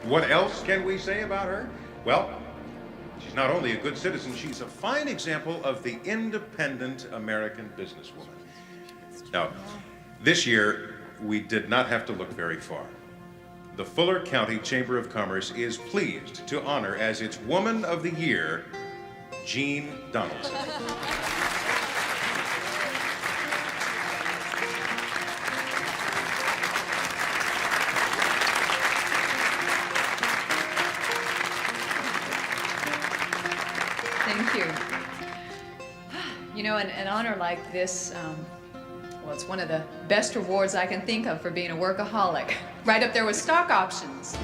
What else can we say about her? Well, she's not only a good citizen, she's a fine example of the independent American businesswoman. Now, this year, we did not have to look very far. The Fuller County Chamber of Commerce is pleased to honor as its Woman of the Year, Jean Donaldson. Thank you. You know, an honor like this, well, it's one of the best rewards I can think of for being a workaholic. Right up there with stock options.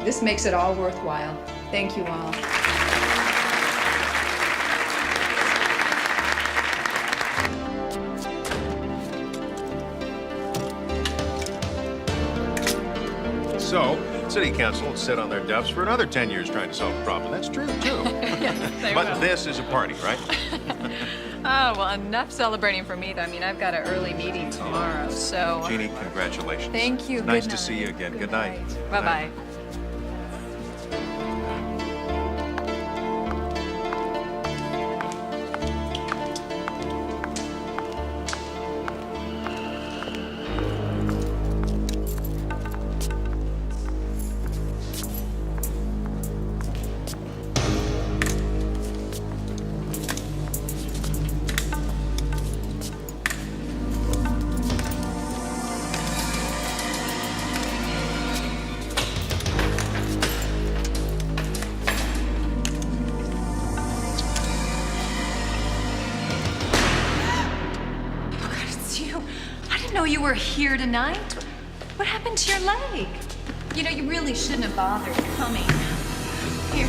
This makes it all worthwhile. Thank you all. So, City Council will sit on their duffs for another 10 years trying to solve the problem. That's true, too. But this is a party, right? Oh, well, enough celebrating for me, though. I mean, I've got an early meeting tomorrow, so... Jeannie, congratulations. Thank you. Nice to see you again. Good night. Bye-bye. You were here tonight? What happened to your leg? You know, you really shouldn't have bothered coming. Here.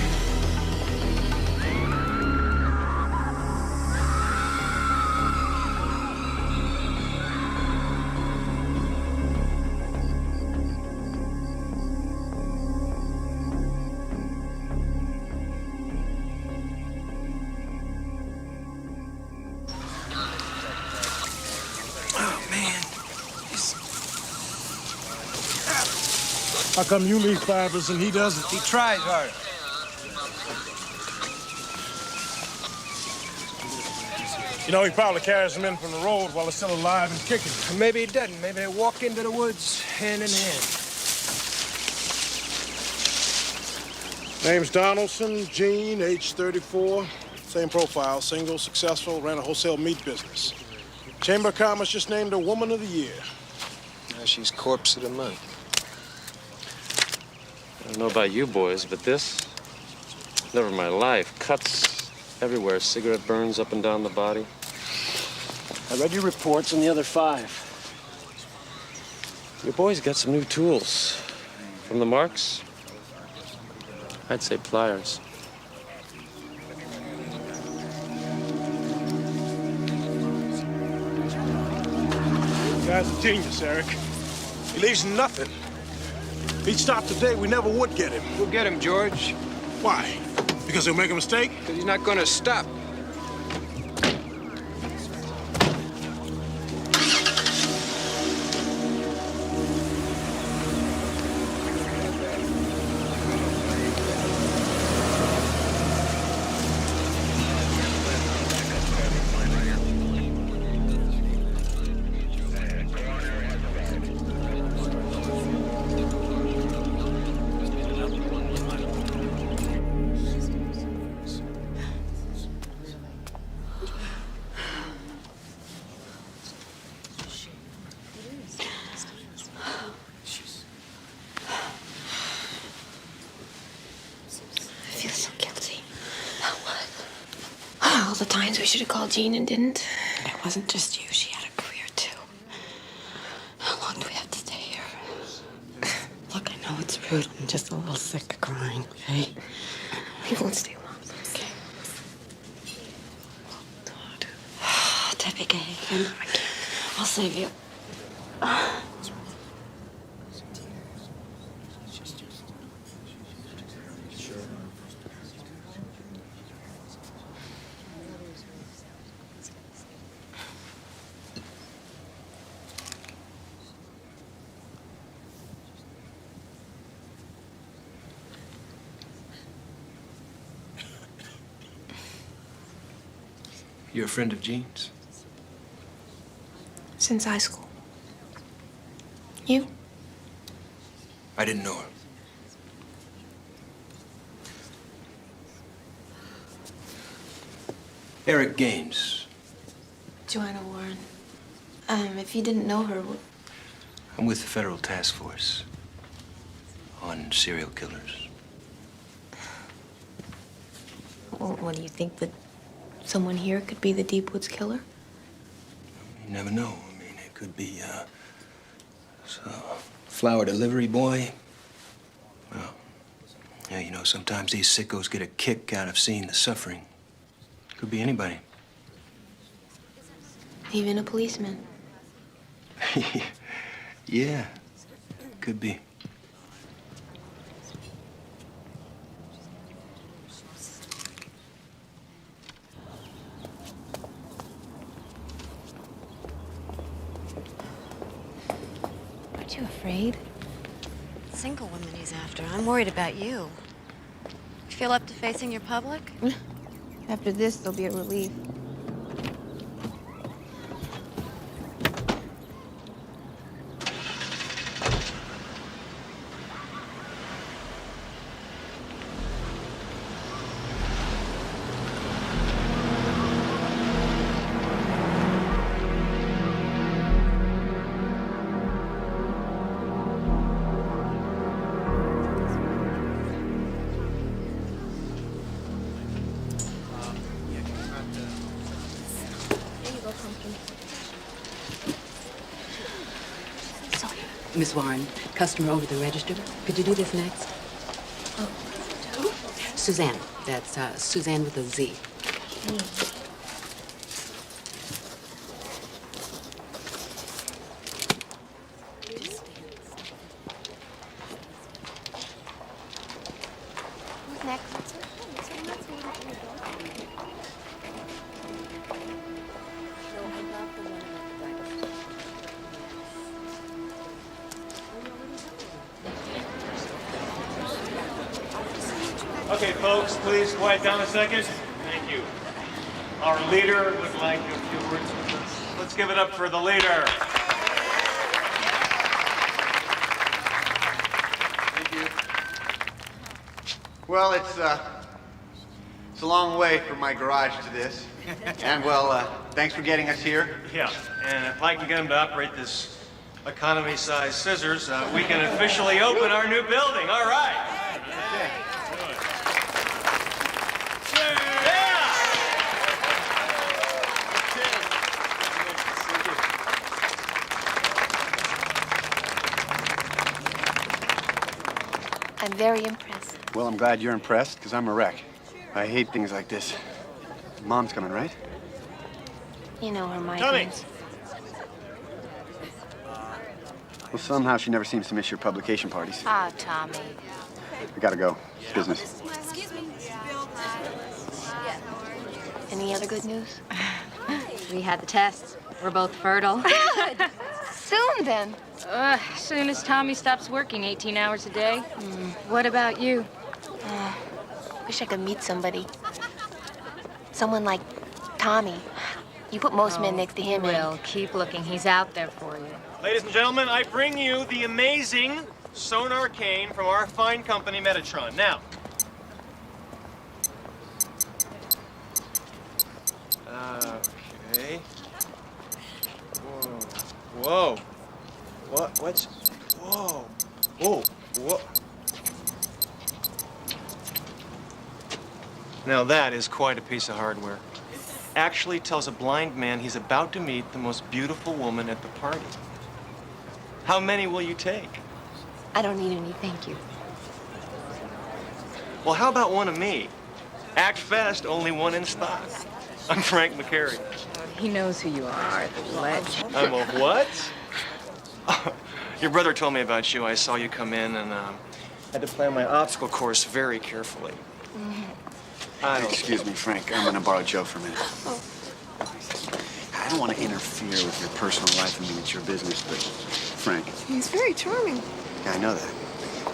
How come you leave fibers and he doesn't? He tries hard. You know, he probably carries them in from the road while they're still alive and kicking. Or maybe he doesn't. Maybe they walk into the woods hand in hand. Name's Donaldson, Jean, age 34. Same profile, single, successful, ran a wholesale meat business. Chamber of Commerce just named her Woman of the Year. Now she's corpse of the month. I don't know about you boys, but this, never in my life. Cuts everywhere, cigarette burns up and down the body. I read your reports on the other 5. Your boys got some new tools. From the marks, I'd say pliers. The guy's a genius, Eric. He leaves nothing. If he'd stopped today, we never would get him. We'll get him, George. Why? Because he'll make a mistake? Because he's not going to stop. All the times we should have called Jean and didn't. It wasn't just you. She had a career, too. How long do we have to stay here? Look, I know it's rude. I'm just a little sick of crying, okay? We won't stay long, okay? Debbie Gagan, I can't. I'll save you. You're a friend of Jean's? Since high school. You? I didn't know her. Eric Gaines. Joanna Warren. If you didn't know her, I'm with the Federal Task Force on serial killers. what do you think, that someone here could be the Deepwoods killer? You never know. I mean, it could be a flower delivery boy. Well, yeah, you know, sometimes these sickos get a kick out of seeing the suffering. Could be anybody. Even a policeman. Yeah, could be. Aren't you afraid? Single woman he's after. I'm worried about you. You feel up to facing your public? After this, there'll be a relief. Miss Warren, customer over the register. Could you do this next? Oh, who? Suzanne. That's Suzanne with a Z. Who's next? Okay, folks, please quiet down a second. Thank you. Our leader would like a few words with us. Let's give it up for the leader. Thank you. Well, it's a long way from my garage to this. And, well, thanks for getting us here. Yeah, and if I can get him to operate this economy-sized scissors, we can officially open our new building. All right. Okay. I'm very impressed. Well, I'm glad you're impressed, because I'm a wreck. I hate things like this. Mom's coming, right? You know her Tommy! migraines. Well, somehow she never seems to miss your publication parties. Ah, Tommy. We gotta go. It's business. Any other good news? We had the tests. We're both fertile. Good. Soon then. Soon as Tommy stops working 18 hours a day. What about you? Wish I could meet somebody. Someone like Tommy. You put most men next to him. Well, keep looking. He's out there for you. Ladies and gentlemen, I bring you the amazing sonar cane from our fine company, Metatron. Now, okay. Whoa. Whoa. What's... Whoa. Whoa. Whoa. Now that is quite a piece of hardware. Actually tells a blind man he's about to meet the most beautiful woman at the party. How many will you take? I don't need any, thank you. Well, how about one of me? Act fast, only one in stock. I'm Frank McCary. He knows who you are, the legend. I'm a what? Your brother told me about you. I saw you come in and had to plan my obstacle course very carefully. I don't... Excuse me, Frank. I'm gonna borrow Joe for a minute. I don't want to interfere with your personal life. I mean, it's your business, but Frank. He's very charming. Yeah, I know that.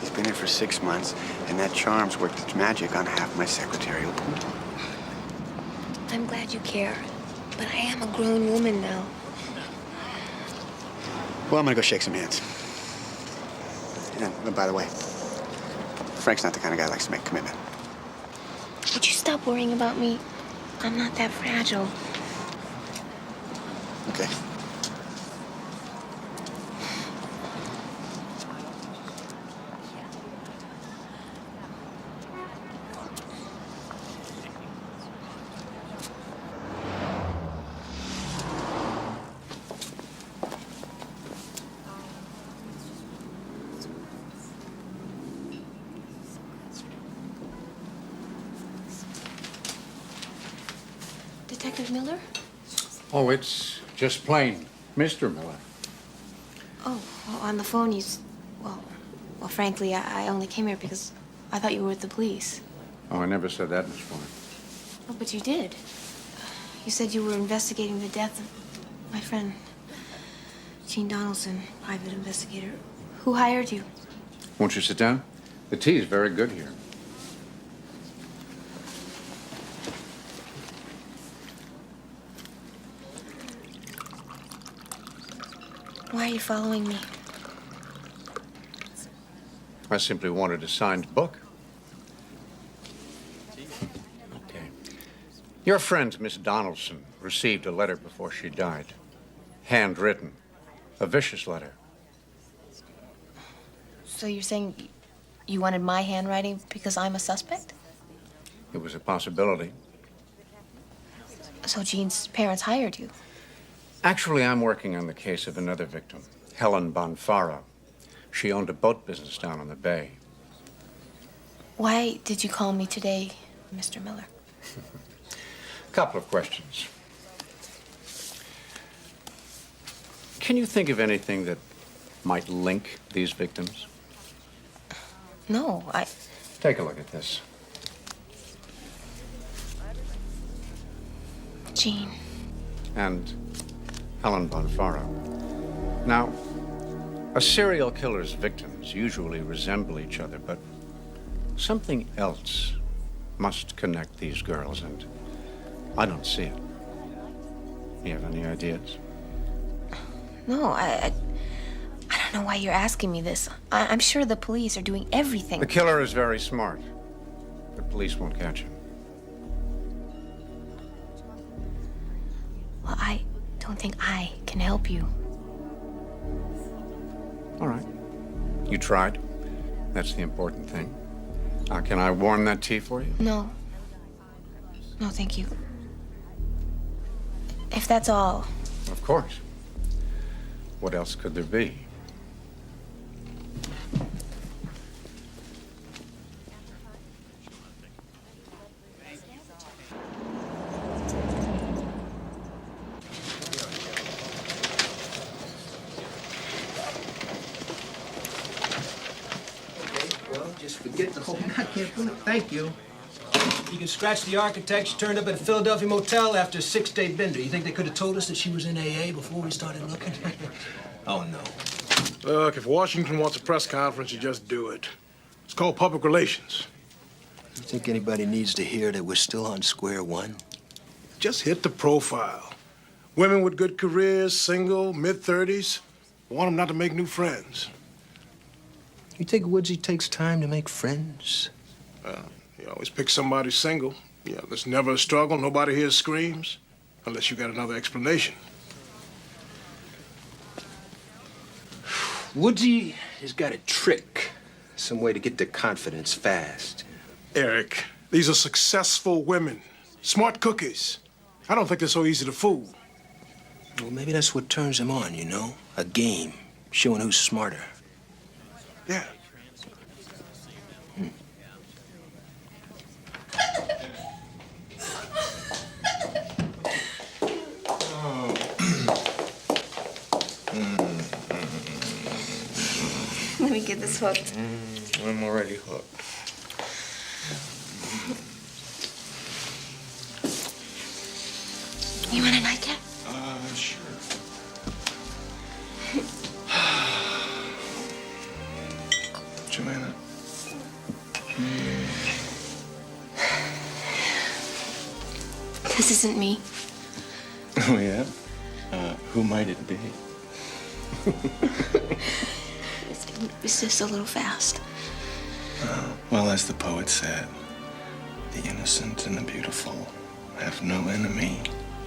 He's been here for 6 months, and that charm's worked its magic on half my secretarial pool. I'm glad you care. but I am a grown woman now. Well, I'm gonna go shake some hands. And by the way, Frank's not the kind of guy that likes to make a commitment. Would you stop worrying about me? I'm not that fragile. Okay. Detective Miller? Oh, it's just plain Mr. Miller. Oh, well, on the phone, well, frankly, I only came here because I thought you were with the police. Oh, I never said that, Miss Ford. Oh, but you did. You said you were investigating the death of my friend, Gene Donaldson, private investigator. Who hired you? Won't you sit down? The tea is very good here. Why are you following me? I simply wanted a signed book. Okay. Your friend, Miss Donaldson, received a letter before she died. Handwritten. A vicious letter. So you're saying you wanted my handwriting because I'm a suspect? It was a possibility. So Gene's parents hired you? Actually, I'm working on the case of another victim, Helen Bonfaro. She owned a boat business down on the bay. Why did you call me today, Mr. Miller? A couple of questions. Can you think of anything that might link these victims? No, Take a look at this. Gene. And Helen Bonfaro. Now, a serial killer's victims usually resemble each other, but something else must connect these girls, and I don't see it. You have any ideas? No, I don't know why you're asking me this. I'm sure the police are doing everything. The killer is very smart. The police won't catch him. Well, I don't think I can help you. All right. You tried. That's the important thing. Can I warm that tea for you? No. No, thank you. If that's all. Of course. What else could there be? Just forget the whole... I can't believe it. Thank you. You can scratch the architect. She turned up at a Philadelphia motel after a 6-day bender. You think they could have told us that she was in AA before we started looking? Oh, no. Look, if Washington wants a press conference, you just do it. It's called public relations. You think anybody needs to hear that we're still on square one? Just hit the profile. Women with good careers, single, mid-30s. Want them not to make new friends. You think Woodsy takes time to make friends? You always pick somebody single. Yeah, there's never a struggle. Nobody here screams. Unless you got another explanation. Woodsy has got a trick. Some way to get their confidence fast. Eric, these are successful women. Smart cookies. I don't think they're so easy to fool. Well, maybe that's what turns them on, you know? A game. Showing who's smarter. Yeah. Let me get this hooked. I'm already hooked. You want a nightcap? Sure. Joanna. This isn't me. Oh, yeah? Who might it be? It's just a little fast. Well, as the poet said, the innocent and the beautiful have no enemy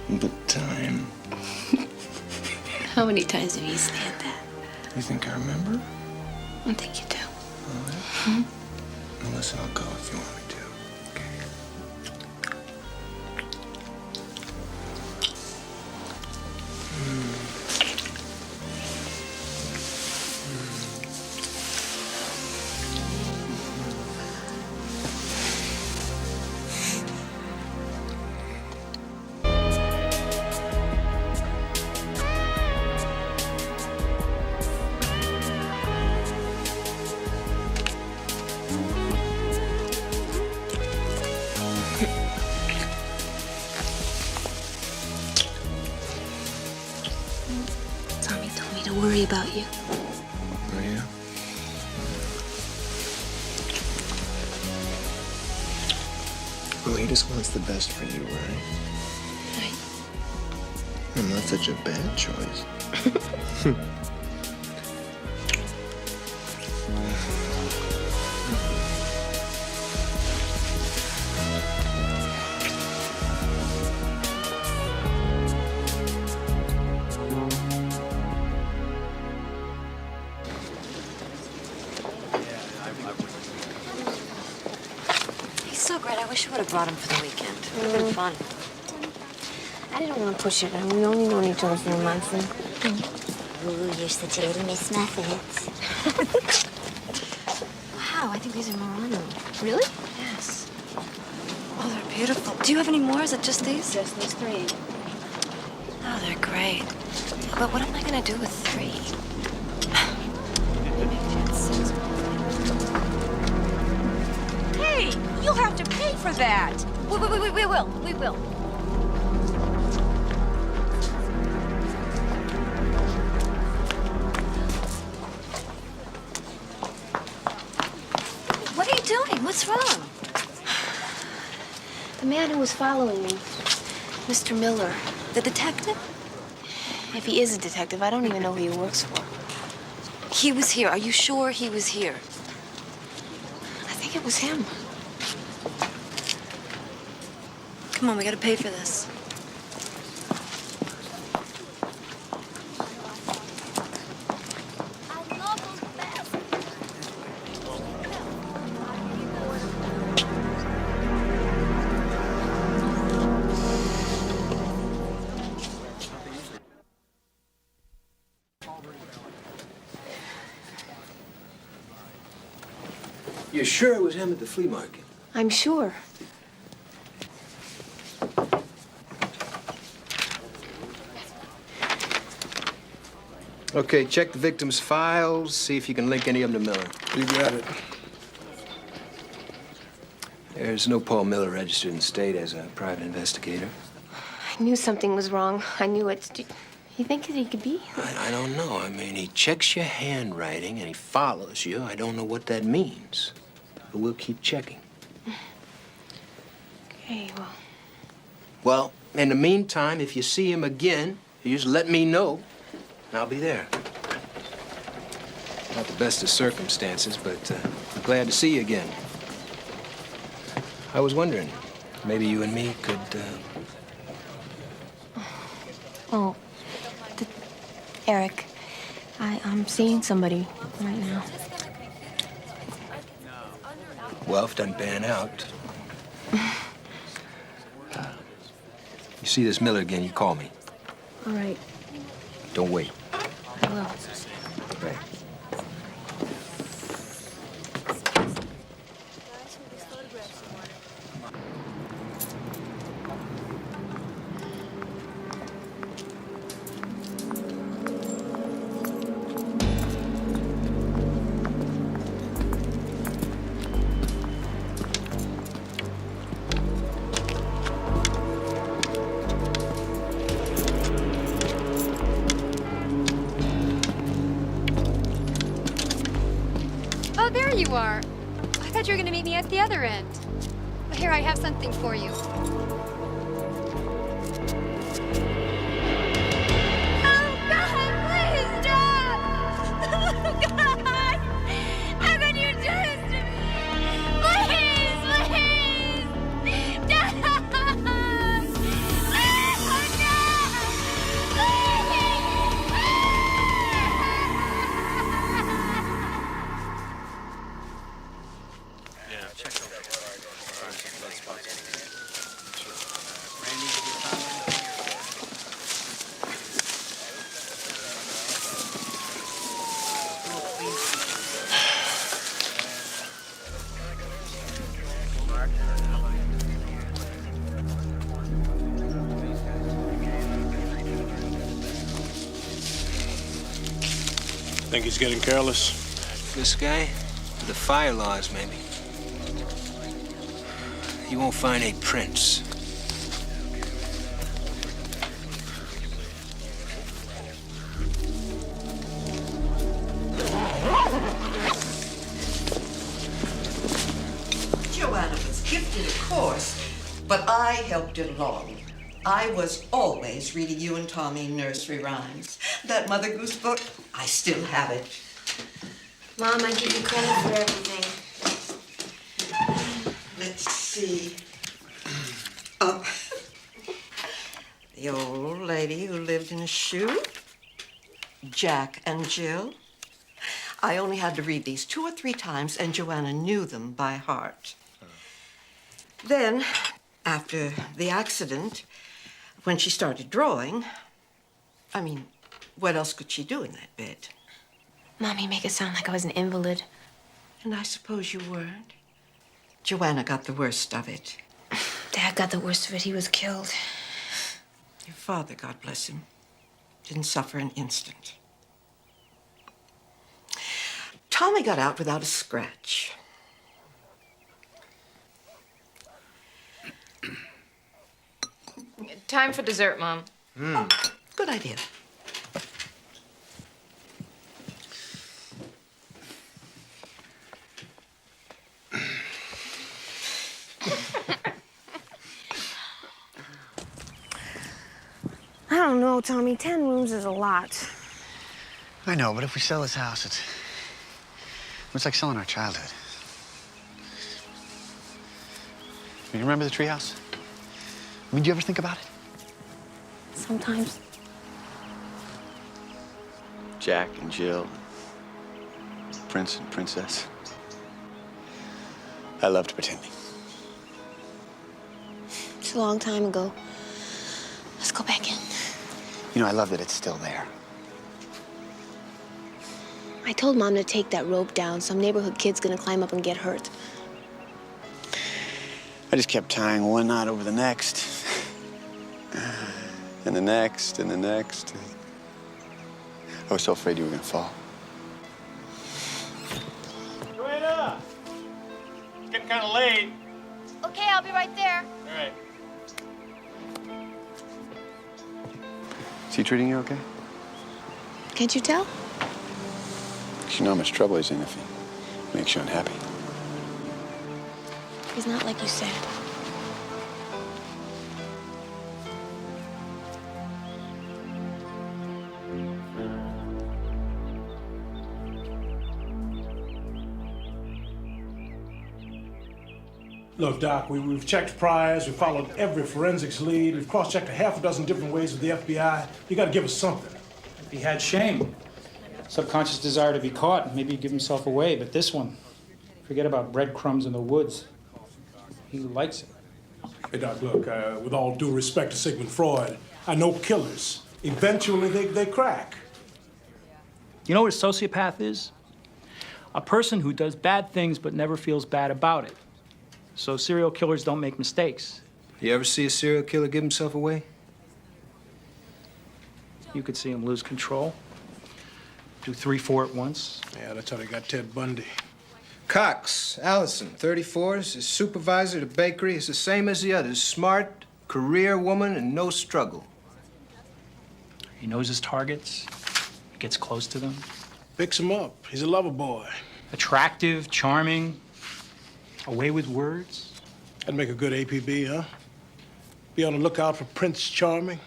but time. How many times have you said that? You think I remember? I think you do. Well, listen, I'll go if you want me to. Tommy told me to worry about you. Oh, yeah? Well, he just wants the best for you, right? Right. I'm not such a bad choice. He's so great. I wish I would have brought him for the weekend. It would have been fun. I didn't want to push it. We only known each other for a month. Ooh, you're such a little Miss Muffet. Wow, I think these are Murano. Really? Yes. Oh, they're beautiful. Do you have any more? Is it just these? Just these 3. Oh, they're great. But what am I going to do with 3? Hey, you'll have to pay for that. We will. We will. What are you doing? What's wrong? The man who was following me, Mr. Miller, the detective? if he is a detective, I don't even know who he works for. He was here. Are you sure he was here? I think it was him. Come on, we gotta pay for this. You're sure it was him at the flea market? I'm sure. Okay, check the victim's files, see if you can link any of them to Miller. You got it. There's no Paul Miller registered in the state as a private investigator. I knew something was wrong. I knew it. Do you think that he could be? I don't know. I mean, he checks your handwriting and he follows you. I don't know what that means. But we'll keep checking. Okay, well. Well, in the meantime, if you see him again, you just let me know, and I'll be there. Not the best of circumstances, but I'm glad to see you again. I was wondering, maybe you and me could, Oh, Eric, I'm seeing somebody right now. well, if it doesn't pan out. You see this Miller again, you call me. All right, Don't wait. I will. Right. Oh, there you are. I thought you were going to meet me at the other end. Here, I have something for you. Think he's getting careless? This guy? The fire laws, maybe. You won't find any prints. Joanna was gifted, of course, but I helped it along. I was always reading you and Tommy nursery rhymes. That Mother Goose book, I still have it. Mom, I give you credit for everything. Let's see. Oh, the old lady who lived in a shoe. Jack and Jill. I only had to read these 2 or 3 times, and Joanna knew them by heart. Then, after the accident, when she started drawing, I mean, what else could she do in that bed? Mom, you make it sound like I was an invalid. And I suppose you weren't. Joanna got the worst of it. Dad got the worst of it. He was killed. Your father, God bless him, didn't suffer an instant. Tommy got out without a scratch. Time for dessert, Mom. Good idea. I don't know, Tommy. 10 rooms is a lot. I know, but if we sell this house, it's like selling our childhood. You remember the treehouse? I mean, do you ever think about it? Sometimes. Jack and Jill, Prince and Princess. I loved pretending. It's a long time ago. Let's go back in. You know, I love that it's still there. I told Mom to take that rope down. Some neighborhood kid's gonna climb up and get hurt. I just kept tying one knot over the next. And the next, and the next. I was so afraid you were gonna fall. Joanna! It's getting kind of late. Okay, I'll be right there. All right. Is he treating you okay? Can't you tell? 'Cause you know how much trouble he's in if he makes you unhappy. He's not like you said. Look, Doc, we've checked priors, we've followed every forensics lead, we've cross-checked a half a dozen different ways with the FBI. You gotta give us something. If he had shame, subconscious desire to be caught, maybe he'd give himself away. But this one, forget about breadcrumbs in the woods. He likes it. Hey, Doc, look, with all due respect to Sigmund Freud, I know killers. Eventually, they crack. You know what a sociopath is? A person who does bad things but never feels bad about it. So serial killers don't make mistakes. You ever see a serial killer give himself away? You could see him lose control. Do 3, 4 at once. Yeah, that's how they got Ted Bundy. Cox, Allison, 34, is his supervisor at a bakery. Is the same as the others. Smart, career woman, and no struggle. He knows his targets, gets close to them. Picks him up. He's a lover boy. Attractive, charming, away with words. That'd make a good APB, huh? Be on the lookout for Prince Charming.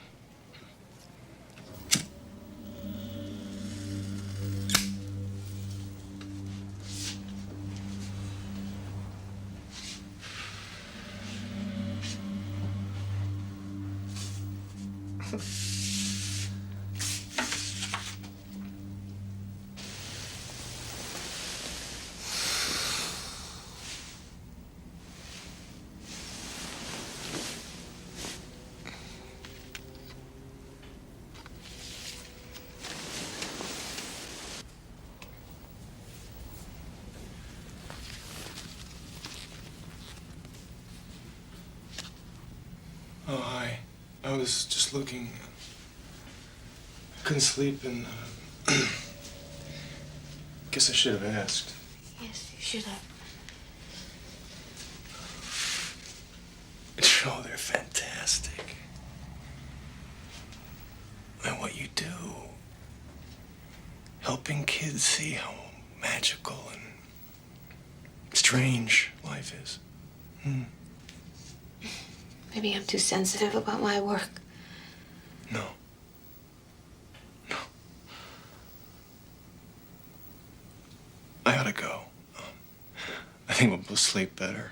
Oh, hi. I was just looking. Couldn't sleep and guess I should have asked. Yes, you should have. Oh, they're fantastic. And what you do, helping kids see how magical and strange life is. Maybe I'm too sensitive about my work. No. I ought to go. I think we'll both sleep better.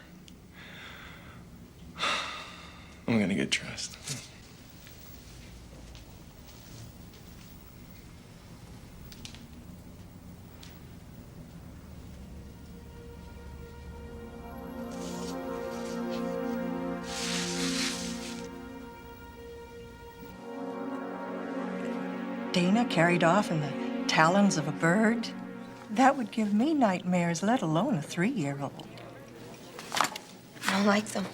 I'm gonna get dressed. Dana carried off in the talons of a bird? That would give me nightmares, let alone a 3-year-old. I don't like them.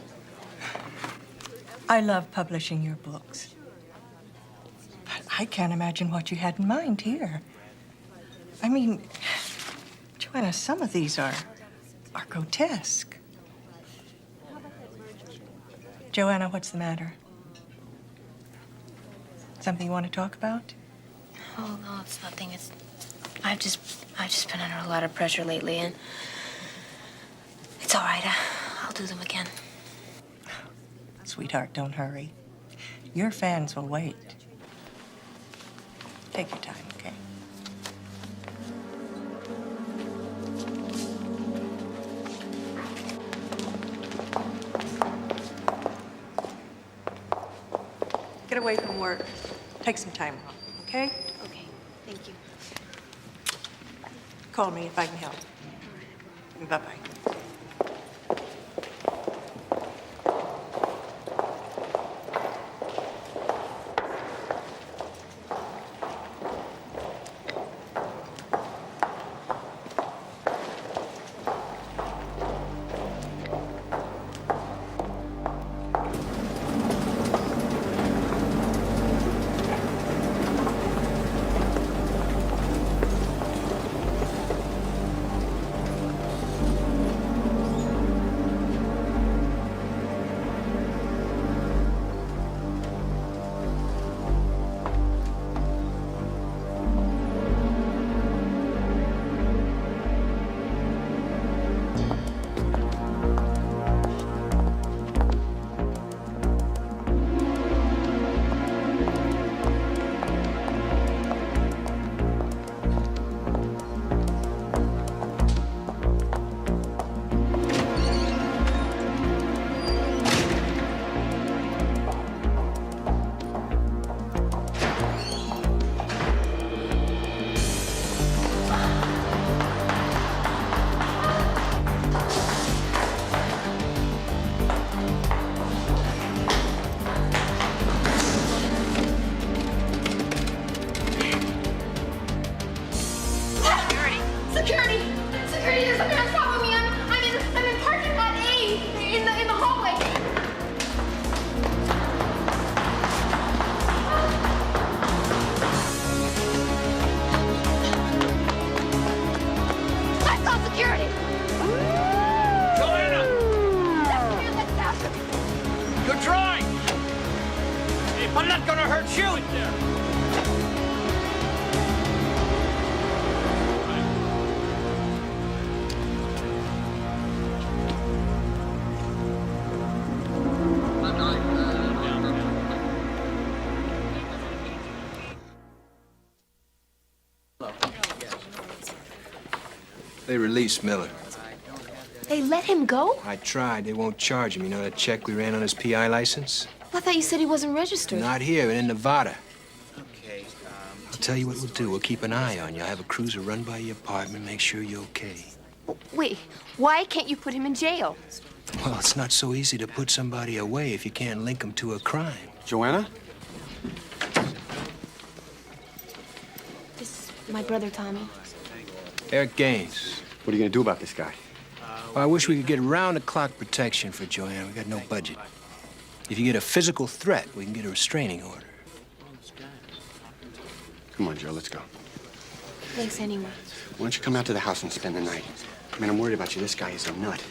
I love publishing your books. But I can't imagine what you had in mind here. I mean, Joanna, some of these are grotesque. Joanna, what's the matter? Something you want to talk about? Oh, no, it's nothing. I've just been under a lot of pressure lately, and it's all right. I'll do them again. Sweetheart, don't hurry. Your fans will wait. Take your time, okay? Get away from work. Take some time off, okay? Okay, thank you. Call me if I can help. Bye-bye. Security! Security! There's something on top of me! I'm in parking lot A in the hallway. I call security! Joanna! You're drawing! I'm not gonna hurt you! They released Miller. They let him go? I tried. They won't charge him. You know that check we ran on his PI license? I thought you said he wasn't registered. Not here, but in Nevada. I'll tell you what we'll do. We'll keep an eye on you. I'll have a cruiser run by your apartment, make sure you're okay. Wait, why can't you put him in jail? Well, it's not so easy to put somebody away if you can't link them to a crime. Joanna? This is my brother, Tommy. Eric Gaines. What are you gonna do about this guy? Well, I wish we could get round-the-clock protection for Joanna. We got no budget. If you get a physical threat, we can get a restraining order. Come on, Joe, let's go. Thanks anyway. Why don't you come out to the house and spend the night? I mean, I'm worried about you. This guy is a nut.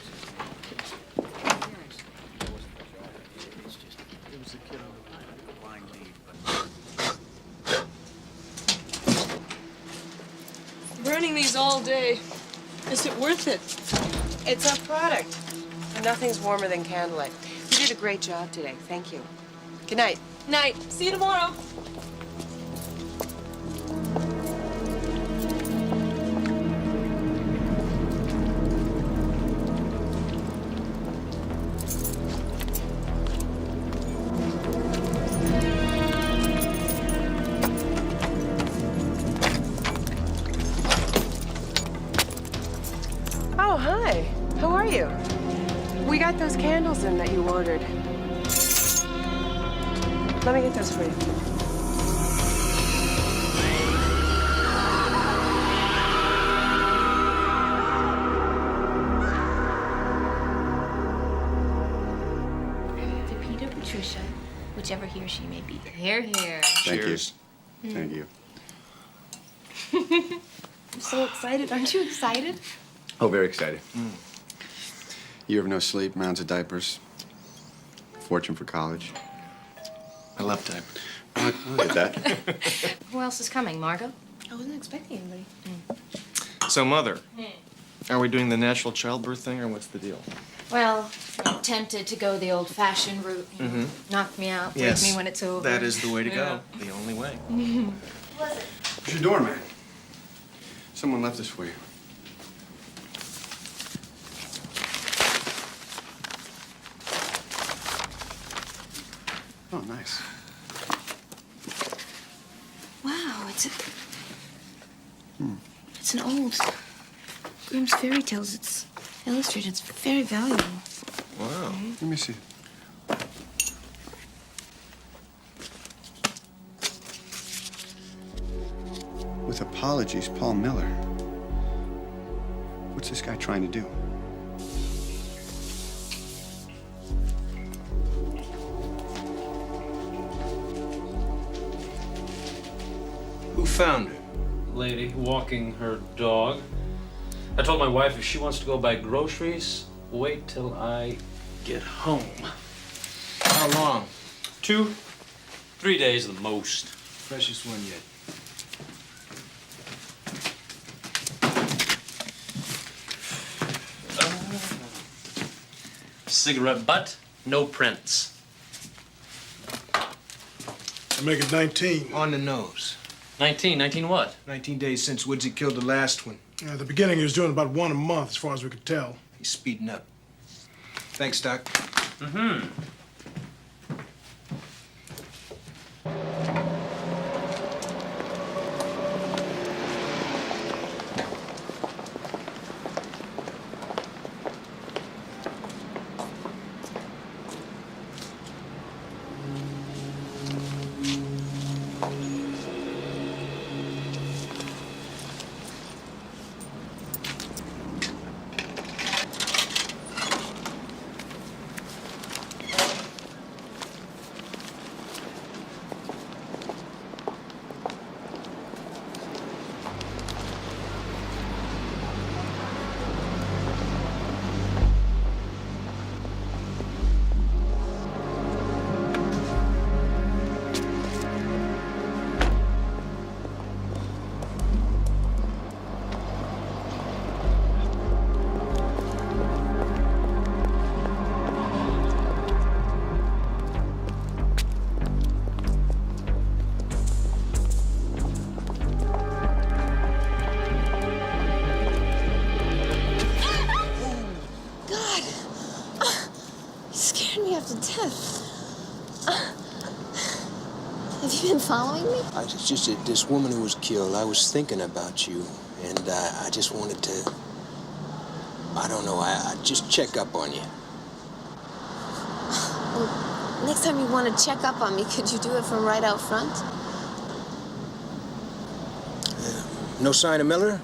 Burning these all day. Is it worth it? It's our product. And nothing's warmer than candlelight. You did a great job today. Thank you. Good night. Night. See you tomorrow. Oh, hi. How are you? We got those candles in that you ordered. Let me get those for you. To Peter, Patricia, whichever he or she may be. Here, here. Cheers. Thank you. I'm so excited. Aren't you excited? Oh, very excited. Year of no sleep, mounds of diapers, fortune for college. I love diapers. I'll get that. Who else is coming, Margot? I wasn't expecting anybody. So, Mother, are we doing the natural childbirth thing, or what's the deal? Well, I'm tempted to go the old-fashioned route. You know, knock me out, wake me when it's over. That is the way to go. The only way. Where's your door, man? Someone left this for you. Oh, nice. Wow, it's an old Grimm's Fairy Tales. It's illustrated. It's very valuable. Wow. Let me see. With apologies, Paul Miller. What's this guy trying to do? Who found her? Lady walking her dog. I told my wife if she wants to go buy groceries, wait till I get home. How long? 2, 3 days the most. Freshest one yet. Cigarette butt, no prints. I make it 19. On the nose. 19 what? 19 days since Woodsy killed the last one. At the beginning, he was doing about one a month, as far as we could tell. He's speeding up. Thanks, Doc. Mm-hmm. Have you been following me? It's just that this woman who was killed, I was thinking about you, and I just wanted to, I don't know, I just check up on you. Well, next time you want to check up on me, could you do it from right out front? No sign of Miller?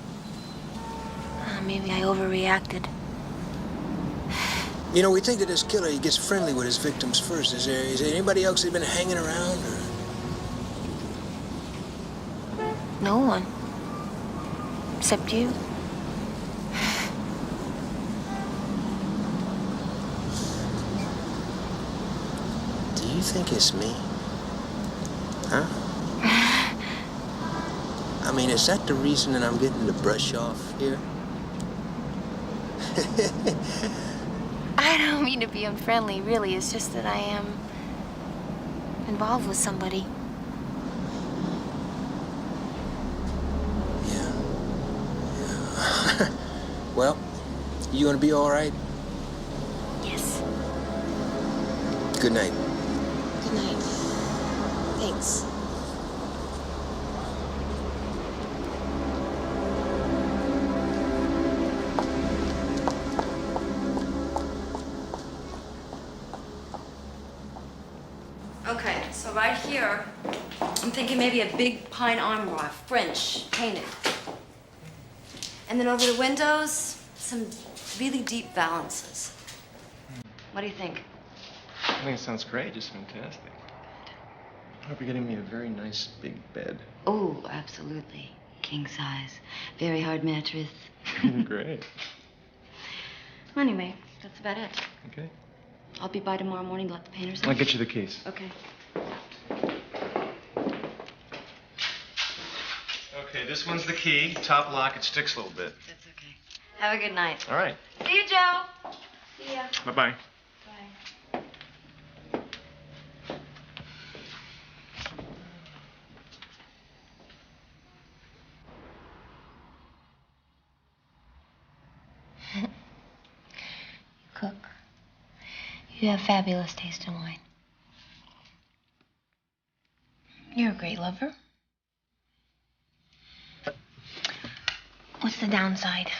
Maybe I overreacted. You know, we think that this killer, he gets friendly with his victims first. Is there anybody else that's been hanging around? Or? No one. Except you. Do you think it's me? Huh? I mean, is that the reason that I'm getting the brush off here? I don't mean to be unfriendly, really. It's just that I am involved with somebody. Well, you gonna be all right? Yes. Good night. Good night. Thanks. Okay, so right here, I'm thinking maybe a big pine armoire, French, painted. And then over the windows, some really deep valances. What do you think? I think it sounds great, just fantastic. I hope you're getting me a very nice big bed. Oh, absolutely. King size. Very hard mattress. Great. Anyway, that's about it. Okay. I'll be by tomorrow morning to let the painters in. I'll get you the keys. Okay. Okay, this one's the key. Top lock, it sticks a little bit. That's okay. Have a good night. All right. See you, Joe. See ya. Bye-bye. Bye. You cook. You have fabulous taste in wine. You're a great lover. What's the downside?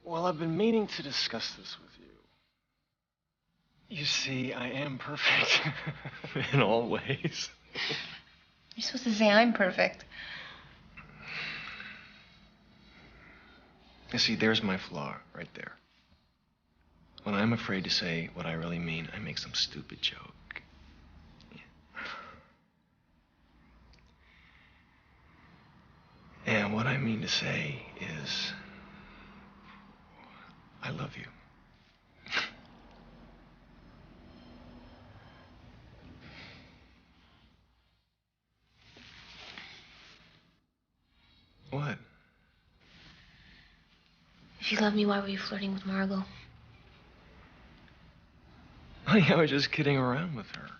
Well, I've been meaning to discuss this with you. You see, I am perfect in all ways. You're supposed to say I'm perfect. You see, there's my flaw right there. When I'm afraid to say what I really mean, I make some stupid joke. And what I mean to say is, I love you. What? If you love me, why were you flirting with Margot? Honey, I was just kidding around with her.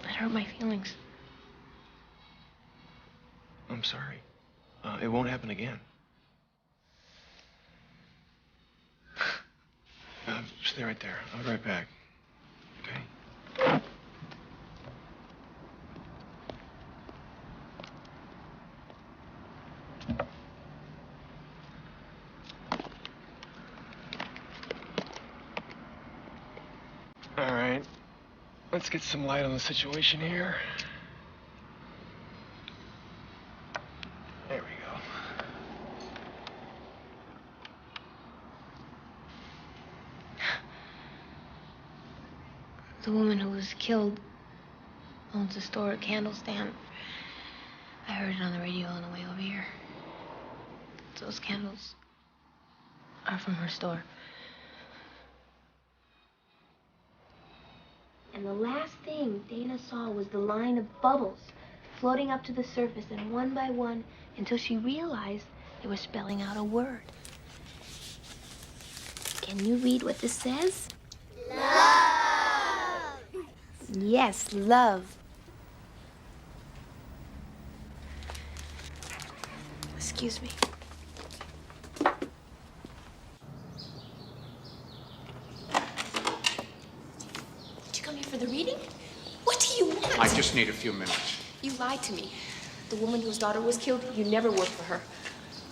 That hurt my feelings. I'm sorry. It won't happen again. Stay right there. I'll be right back. Okay? All right. Let's get some light on the situation here. There we go. The woman who was killed owns a store at Candlestand. I heard it on the radio on the way over here. Those candles are from her store. And the last thing Dana saw was the line of bubbles floating up to the surface, and one by one, until she realized they were spelling out a word. Can you read what this says? Love! Yes, love. Excuse me. Did you come here for the reading? What do you want? I just need a few minutes. You lied to me. The woman whose daughter was killed, you never worked for her.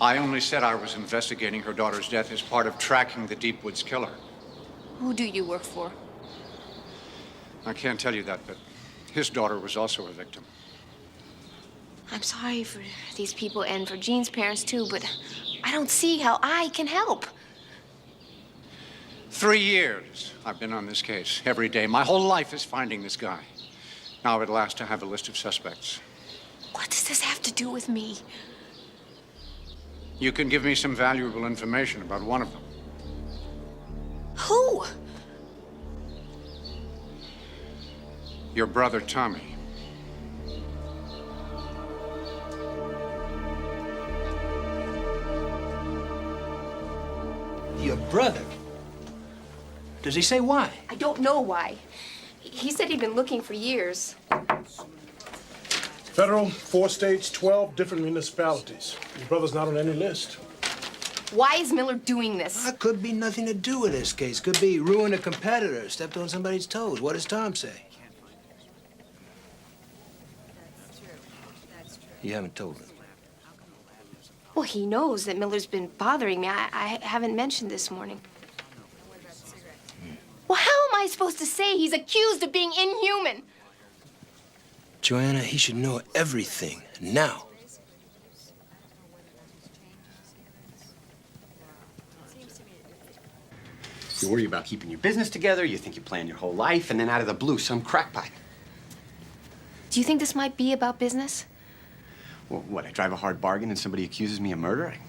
I only said I was investigating her daughter's death as part of tracking the Deepwoods killer. Who do you work for? I can't tell you that, but his daughter was also a victim. I'm sorry for these people and for Jean's parents, too, but I don't see how I can help. 3 years I've been on this case. Every day. My whole life is finding this guy. Now at last I have a list of suspects. What does this have to do with me? You can give me some valuable information about one of them. Who? Your brother, Tommy. Your brother? Does he say why? I don't know why. He said he'd been looking for years. Federal, 4 states, 12 different municipalities. Your brother's not on any list. Why is Miller doing this? Could be nothing to do with this case. Could be ruined a competitor, stepped on somebody's toes. What does Tom say? You haven't told him. Well, he knows that Miller's been bothering me. I haven't mentioned this morning. Well, how am I supposed to say he's accused of being inhuman? Joanna, he should know everything now. You worry about keeping your business together, you think you plan your whole life, and then out of the blue, some crackpot. Do you think this might be about business? Well, what, I drive a hard bargain and somebody accuses me of murdering?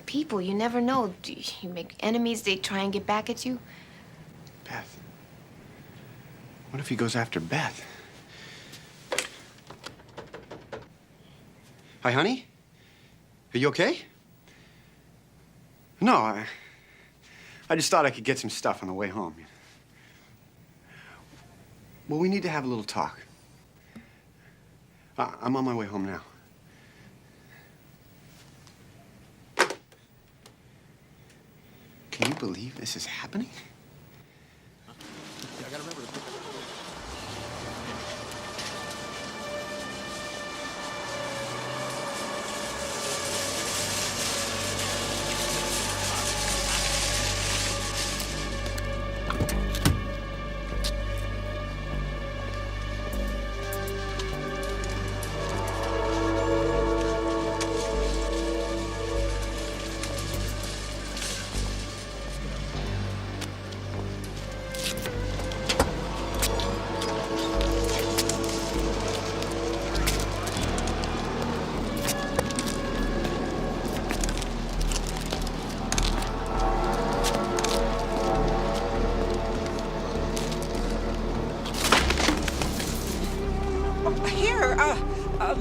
People, you never know. You make enemies, they try and get back at you. Beth. What if he goes after Beth? Hi, honey? Are you okay? No, I just thought I could get some stuff on the way home. Well, we need to have a little talk. I'm on my way home now. Can you believe this is happening? I gotta remember to pick Here,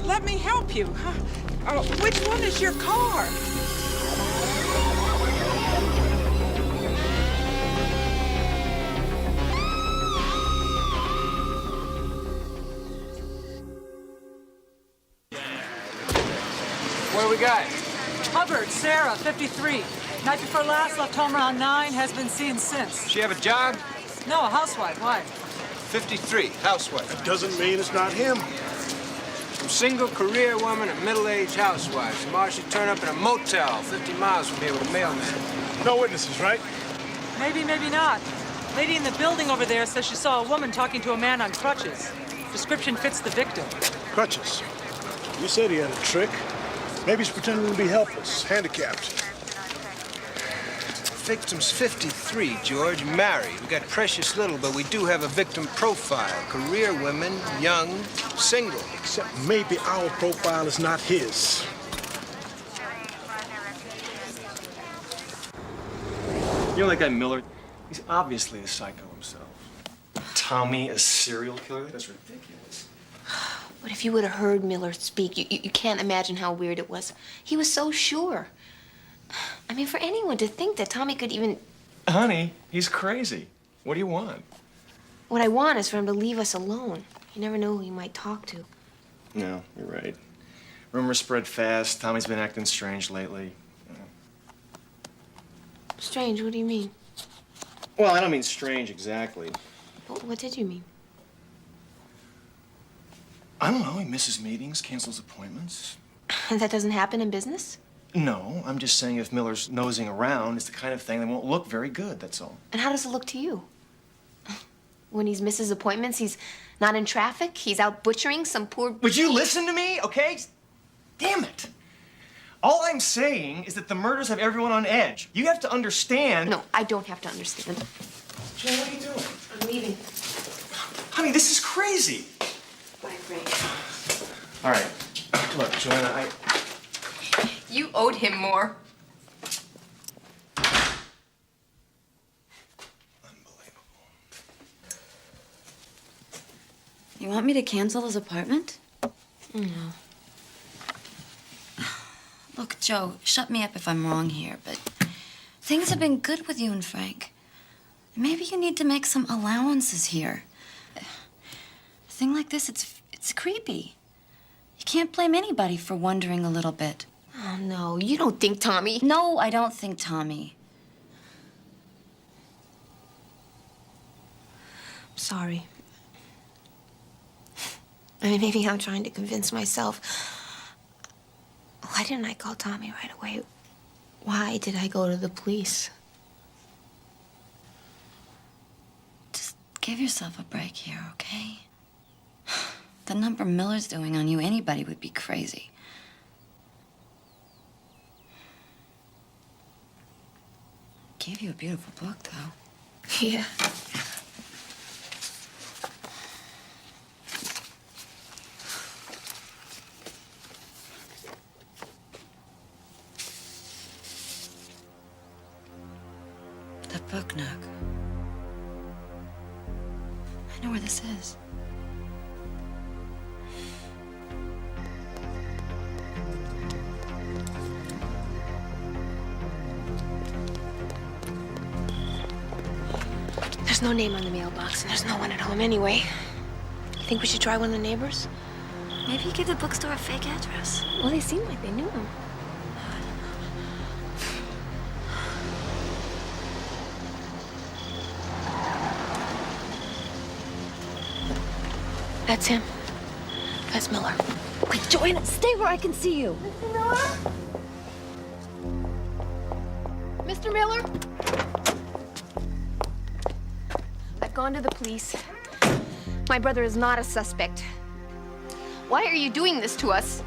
let me help you. Which one is your car? What do we got? Hubbard, Sarah, 53. Night before last, left home around 9, has been seen since. She have a job? No, a housewife. Why? 53, housewife. That doesn't mean it's not him. From single career woman to middle-aged housewife. Tomorrow she turned up in a motel 50 miles from here with a mailman. No witnesses, right? Maybe, maybe not. Lady in the building over there says she saw a woman talking to a man on crutches. Description fits the victim. Crutches. You said he had a trick. Maybe he's pretending to be helpless, handicapped. Victim's 53, George, married. We got precious little, but we do have a victim profile. Career women, young, single. Except maybe our profile is not his. You know that guy Miller? He's obviously a psycho himself. Tommy, a serial killer? That's ridiculous. But if you would have heard Miller speak, you can't imagine how weird it was. He was so sure. I mean, for anyone to think that Tommy could even... Honey, he's crazy. What do you want? What I want is for him to leave us alone. You never know who he might talk to. No, you're right. Rumors spread fast. Tommy's been acting strange lately. Strange, what do you mean? Well, I don't mean strange exactly. What did you mean? I don't know. He misses meetings, cancels appointments. That doesn't happen in business? No, I'm just saying if Miller's nosing around, it's the kind of thing that won't look very good, that's all. And how does it look to you? When he misses appointments, he's Not in traffic. He's out butchering some poor... Would you listen to me, okay? Damn it. All I'm saying is that the murders have everyone on edge. You have to understand... No, I don't have to understand. Jane, what are you doing? I'm leaving. Honey, this is crazy. Bye, Frank. All right. Look, Joanna, You owed him more. You want me to cancel his apartment? No. Look, Joe, shut me up if I'm wrong here, but things have been good with you and Frank. Maybe you need to make some allowances here. A thing like this, it's creepy. You can't blame anybody for wondering a little bit. Oh, no, you don't think Tommy... No, I don't think Tommy. I'm sorry. I mean, maybe I'm trying to convince myself. Why didn't I call Tommy right away? Why did I go to the police? Just give yourself a break here, okay? The number Miller's doing on you, anybody would be crazy. Gave you a beautiful book, though. Yeah. That book, Nook. I know where this is. There's no name on the mailbox, and there's no one at home anyway. Think we should try one of the neighbors? Maybe you give the bookstore a fake address. Well, they seemed like they knew him. That's him. That's Miller. Wait, Joanna, stay where I can see you. Mr. Miller? Mr. Miller? I've gone to the police. My brother is not a suspect. Why are you doing this to us?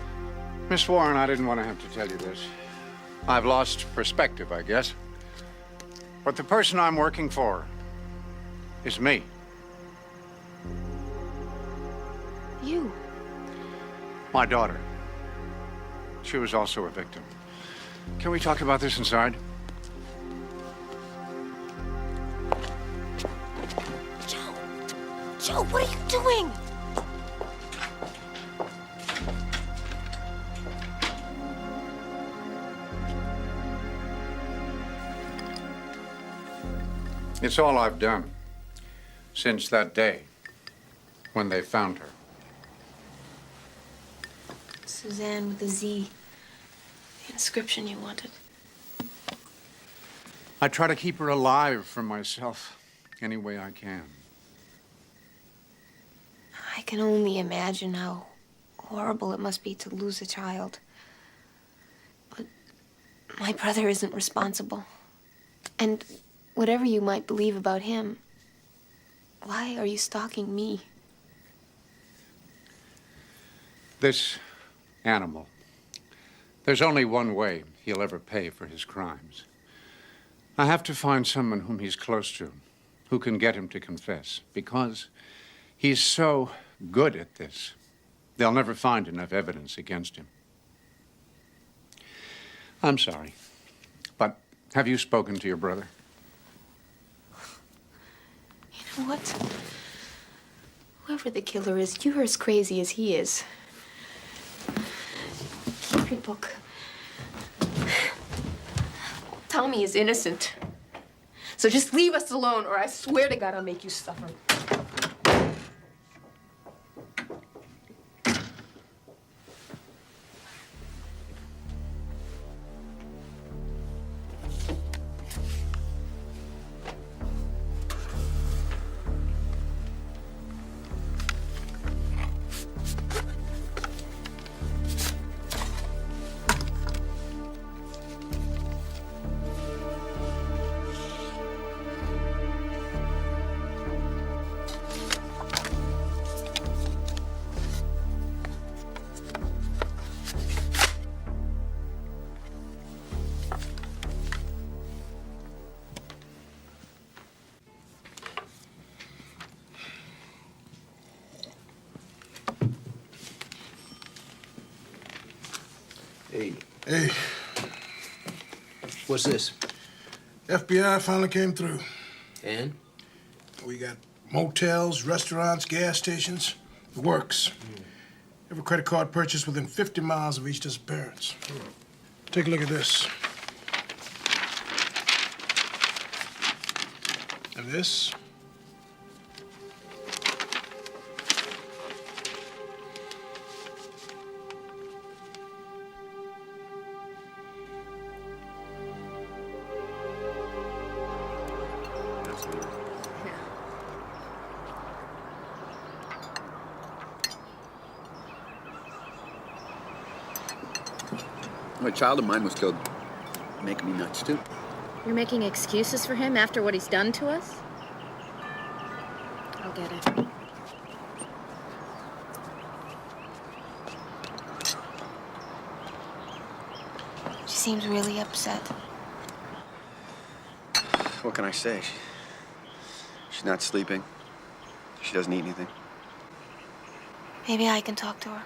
Miss Warren, I didn't want to have to tell you this. I've lost perspective, I guess. But the person I'm working for is me. You? My daughter. She was also a victim. Can we talk about this inside? Joe, what are you doing? It's all I've done since that day when they found her. Suzanne with a Z. The inscription you wanted. I try to keep her alive for myself any way I can. I can only imagine how horrible it must be to lose a child. But my brother isn't responsible. And whatever you might believe about him, why are you stalking me? This animal, there's only one way he'll ever pay for his crimes. I have to find someone whom he's close to, who can get him to confess, because he's so good at this. They'll never find enough evidence against him. I'm sorry, but have you spoken to your brother? You know what? Whoever the killer is, you're as crazy as he is. Keep your book. Tommy is innocent. So just leave us alone, or I swear to God I'll make you suffer. Hey, What's this? FBI finally came through. And? We got motels, restaurants, gas stations, the works. Every credit card purchase within 50 miles of each disappearance. Take a look at this. And this. A child of mine was killed, making me nuts, too. You're making excuses for him after what he's done to us? I'll get it. She seems really upset. What can I say? She's not sleeping. She doesn't eat anything. Maybe I can talk to her.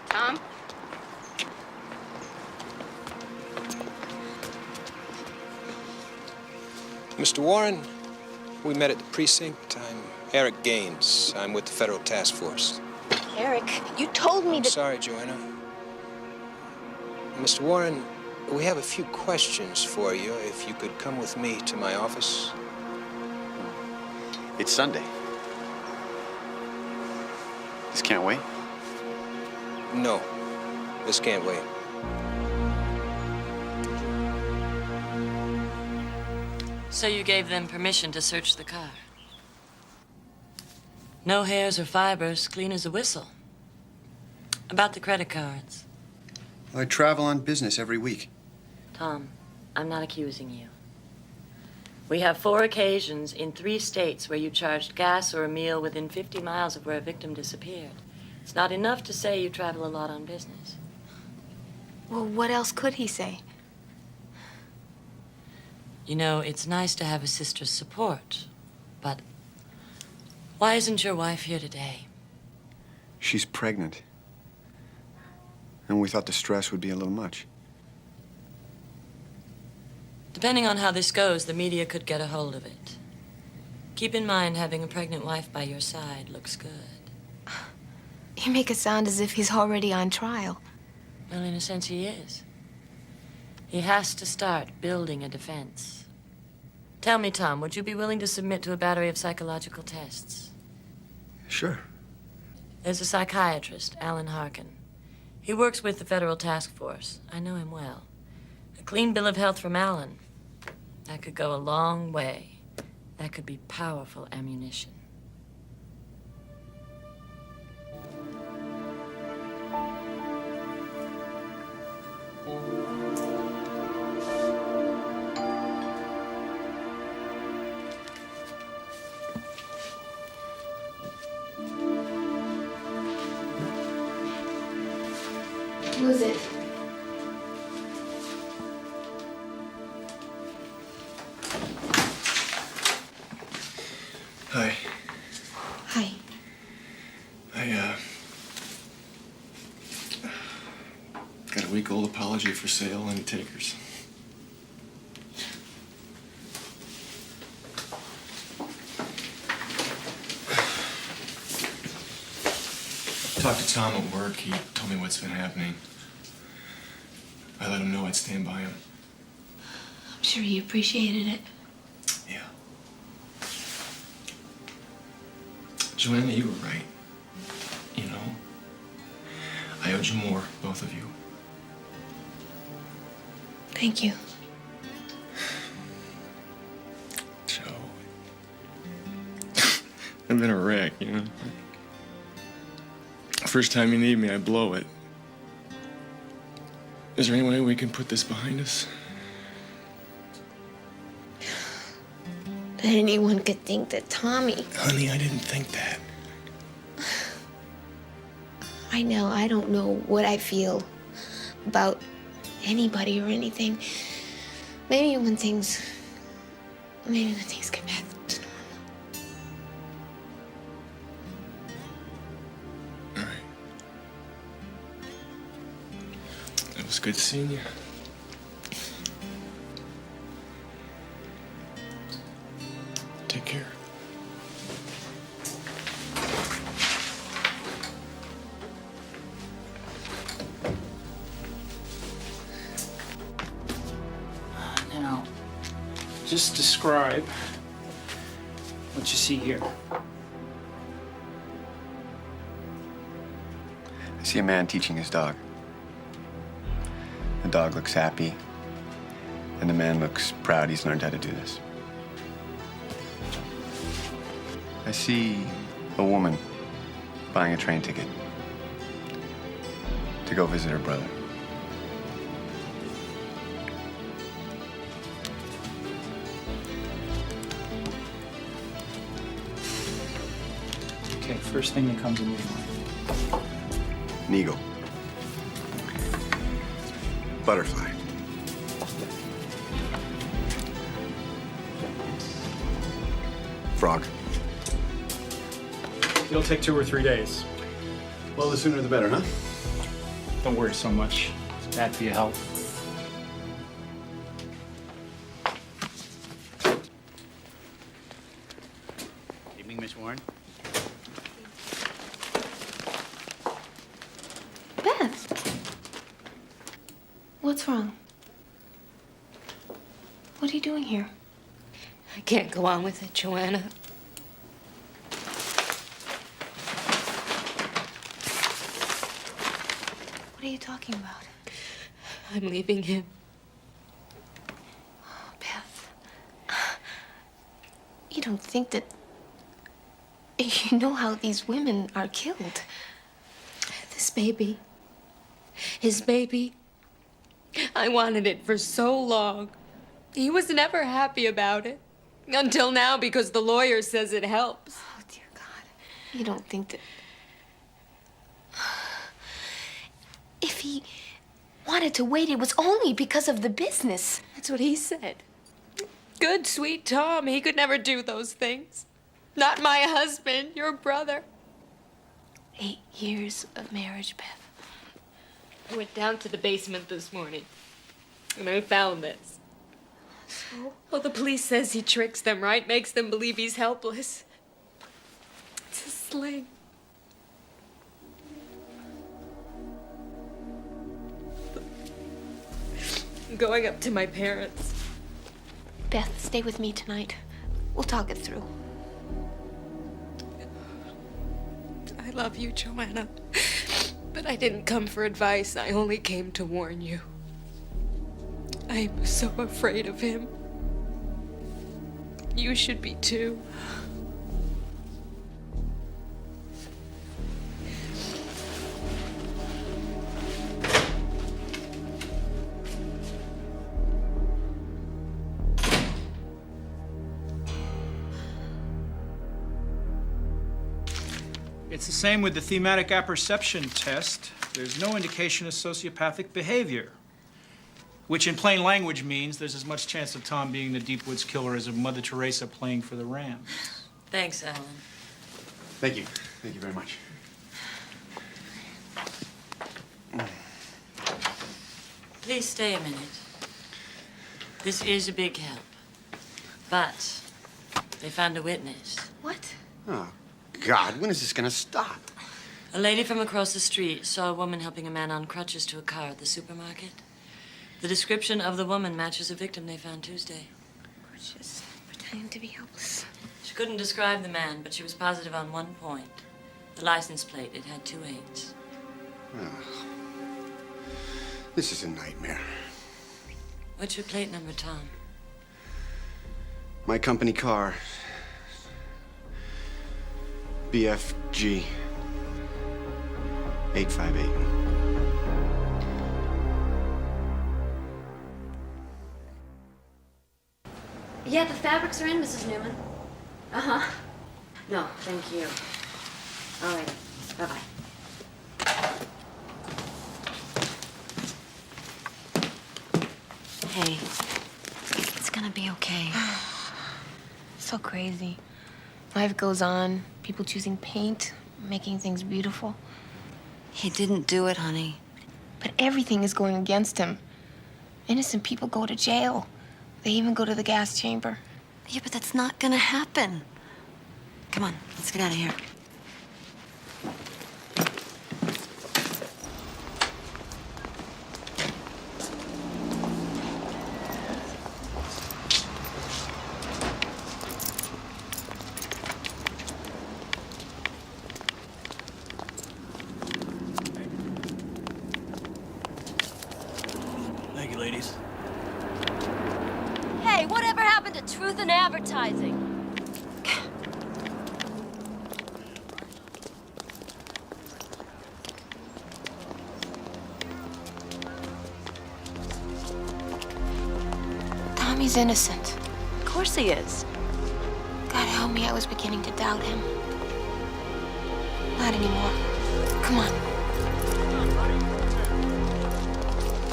Tom? Mr. Warren, we met at the precinct. I'm Eric Gaines. I'm with the Federal Task Force. Eric, you told me I'm that... sorry, Joanna. Mr. Warren, we have a few questions for you. If you could come with me to my office. It's Sunday. This can't wait? No, this can't wait. So you gave them permission to search the car? No hairs or fibers, clean as a whistle. About the credit cards. I travel on business every week. Tom, I'm not accusing you. We have 4 occasions in 3 states where you charged gas or a meal within 50 miles of where a victim disappeared. It's not enough to say you travel a lot on business. Well, what else could he say? You know, it's nice to have a sister's support, but why isn't your wife here today? She's pregnant. And we thought the stress would be a little much. Depending on how this goes, the media could get a hold of it. Keep in mind, having a pregnant wife by your side looks good. You make it sound as if he's already on trial. Well, in a sense, he is. He has to start building a defense. Tell me, Tom, would you be willing to submit to a battery of psychological tests? Sure. There's a psychiatrist, Alan Harkin. He works with the Federal Task Force. I know him well. A clean bill of health from Alan. That could go a long way. That could be powerful ammunition. Who is it? Hi. Hi. I, got a week-old apology for sale and takers. Talked to Tom at work. He told me what's been happening. I let him know I'd stand by him. I'm sure he appreciated it. Yeah. Joanna, you were right. You know, I owed you more, both of you. Thank you. Joe. I've been a wreck, you know? First time you need me, I blow it. Is there any way we can put this behind us? That anyone could think that Tommy... Honey, I didn't think that. I know, I don't know what I feel about anybody or anything. Maybe when things get back to normal. All It was good seeing you. Take care. Now, just describe what you see here. I see a man teaching his dog. The dog looks happy, and the man looks proud he's learned how to do this. I see a woman buying a train ticket to go visit her brother. Okay, first thing that comes into your mind. An eagle. Butterfly. Frog. It'll take 2 or 3 days. Well, the sooner the better, huh? Don't worry so much. It's bad for your health. Evening, Miss Warren. Beth! What's wrong? What are you doing here? I can't go on with it, Joanna. What are you talking about? I'm leaving him. Beth. You don't think that... You know how these women are killed. This baby. His baby. I wanted it for so long. He was never happy about it. Until now, because the lawyer says it helps. Oh, dear God. You don't think that... If he wanted to wait, it was only because of the business. That's what he said. Good, sweet Tom. He could never do those things. Not my husband, your brother. 8 years of marriage, Beth. I went down to the basement this morning, and I found this. So? Well, the police says he tricks them, right? Makes them believe he's helpless. It's a sling. I'm going up to my parents. Beth, stay with me tonight. We'll talk it through. I love you, Joanna. But I didn't come for advice. I only came to warn you. I'm so afraid of him. You should be too. It's the same with the thematic apperception test. There's no indication of sociopathic behavior, which in plain language means there's as much chance of Tom being the Deep Woods killer as of Mother Teresa playing for the Rams. Thanks, Alan. Thank you. Thank you very much. Please stay a minute. This is a big help. But they found a witness. What? Oh, God, when is this gonna stop? A lady from across the street saw a woman helping a man on crutches to a car at the supermarket. The description of the woman matches a victim they found Tuesday. We're just pretending to be helpless. She couldn't describe the man, but she was positive on one point. The license plate, it had 2 8s. Oh, this is a nightmare. What's your plate number, Tom? My company car. BFG 858. Yeah, the fabrics are in, Mrs. Newman. Uh-huh. No, thank you. All right. Bye-bye. Hey, it's gonna be okay. So crazy. Life goes on. People choosing paint, making things beautiful. He didn't do it, honey. But But everything is going against him. Innocent people go to jail. They even go to the gas chamber. Yeah, but that's not gonna happen. Come on, let's get out of here. Thank you, ladies. Hey, whatever happened to truth in advertising? Tommy's innocent. Of course he is. God help me, I was beginning to doubt him. Not anymore. Come on.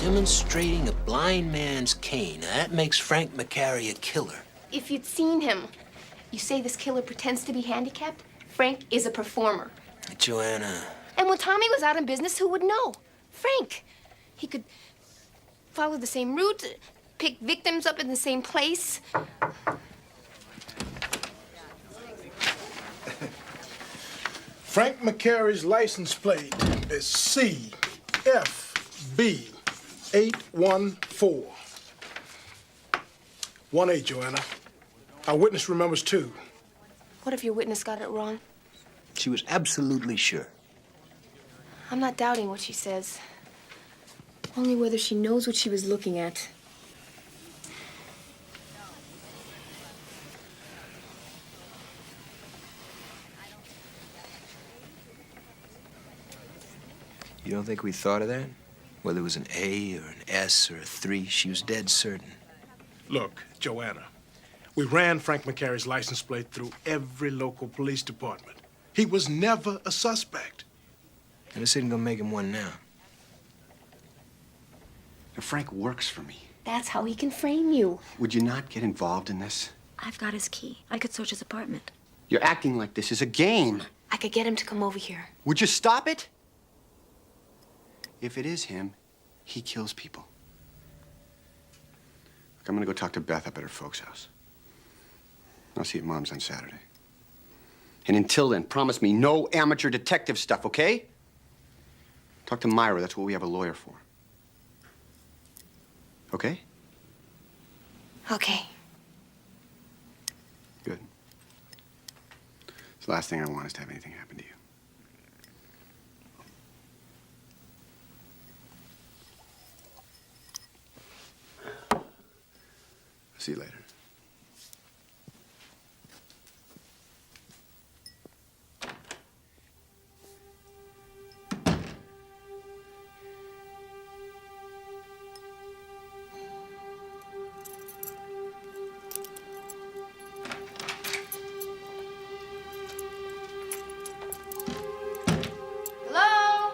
Demonstrating a blind man's cane. Now, that makes Frank McCary a killer. If you'd seen him, you say this killer pretends to be handicapped? Frank is a performer. Joanna. And when Tommy was out in business, who would know? Frank. He could follow the same route, pick victims up in the same place. Frank McCary's license plate is CFB814. 1-8, Joanna. Our witness remembers 2. What if your witness got it wrong? She was absolutely sure. I'm not doubting what she says. Only whether she knows what she was looking at. You don't think we thought of that? Whether it was an A or an S or a 3, she was dead certain. Look, Joanna, we ran Frank McCary's license plate through every local police department. He was never a suspect. And this isn't gonna make him one now. Frank works for me. That's how he can frame you. Would you not get involved in this? I've got his key. I could search his apartment. You're acting like this is a game. I could get him to come over here. Would you stop it? If it is him, he kills people. Look, I'm gonna go talk to Beth up at her folks' house. I'll see you at Mom's on Saturday. And until then, promise me no amateur detective stuff, okay? Talk to Myra. That's what we have a lawyer for. Okay? Okay. Good. The last thing I want is to have anything happen to you. See you later. Hello?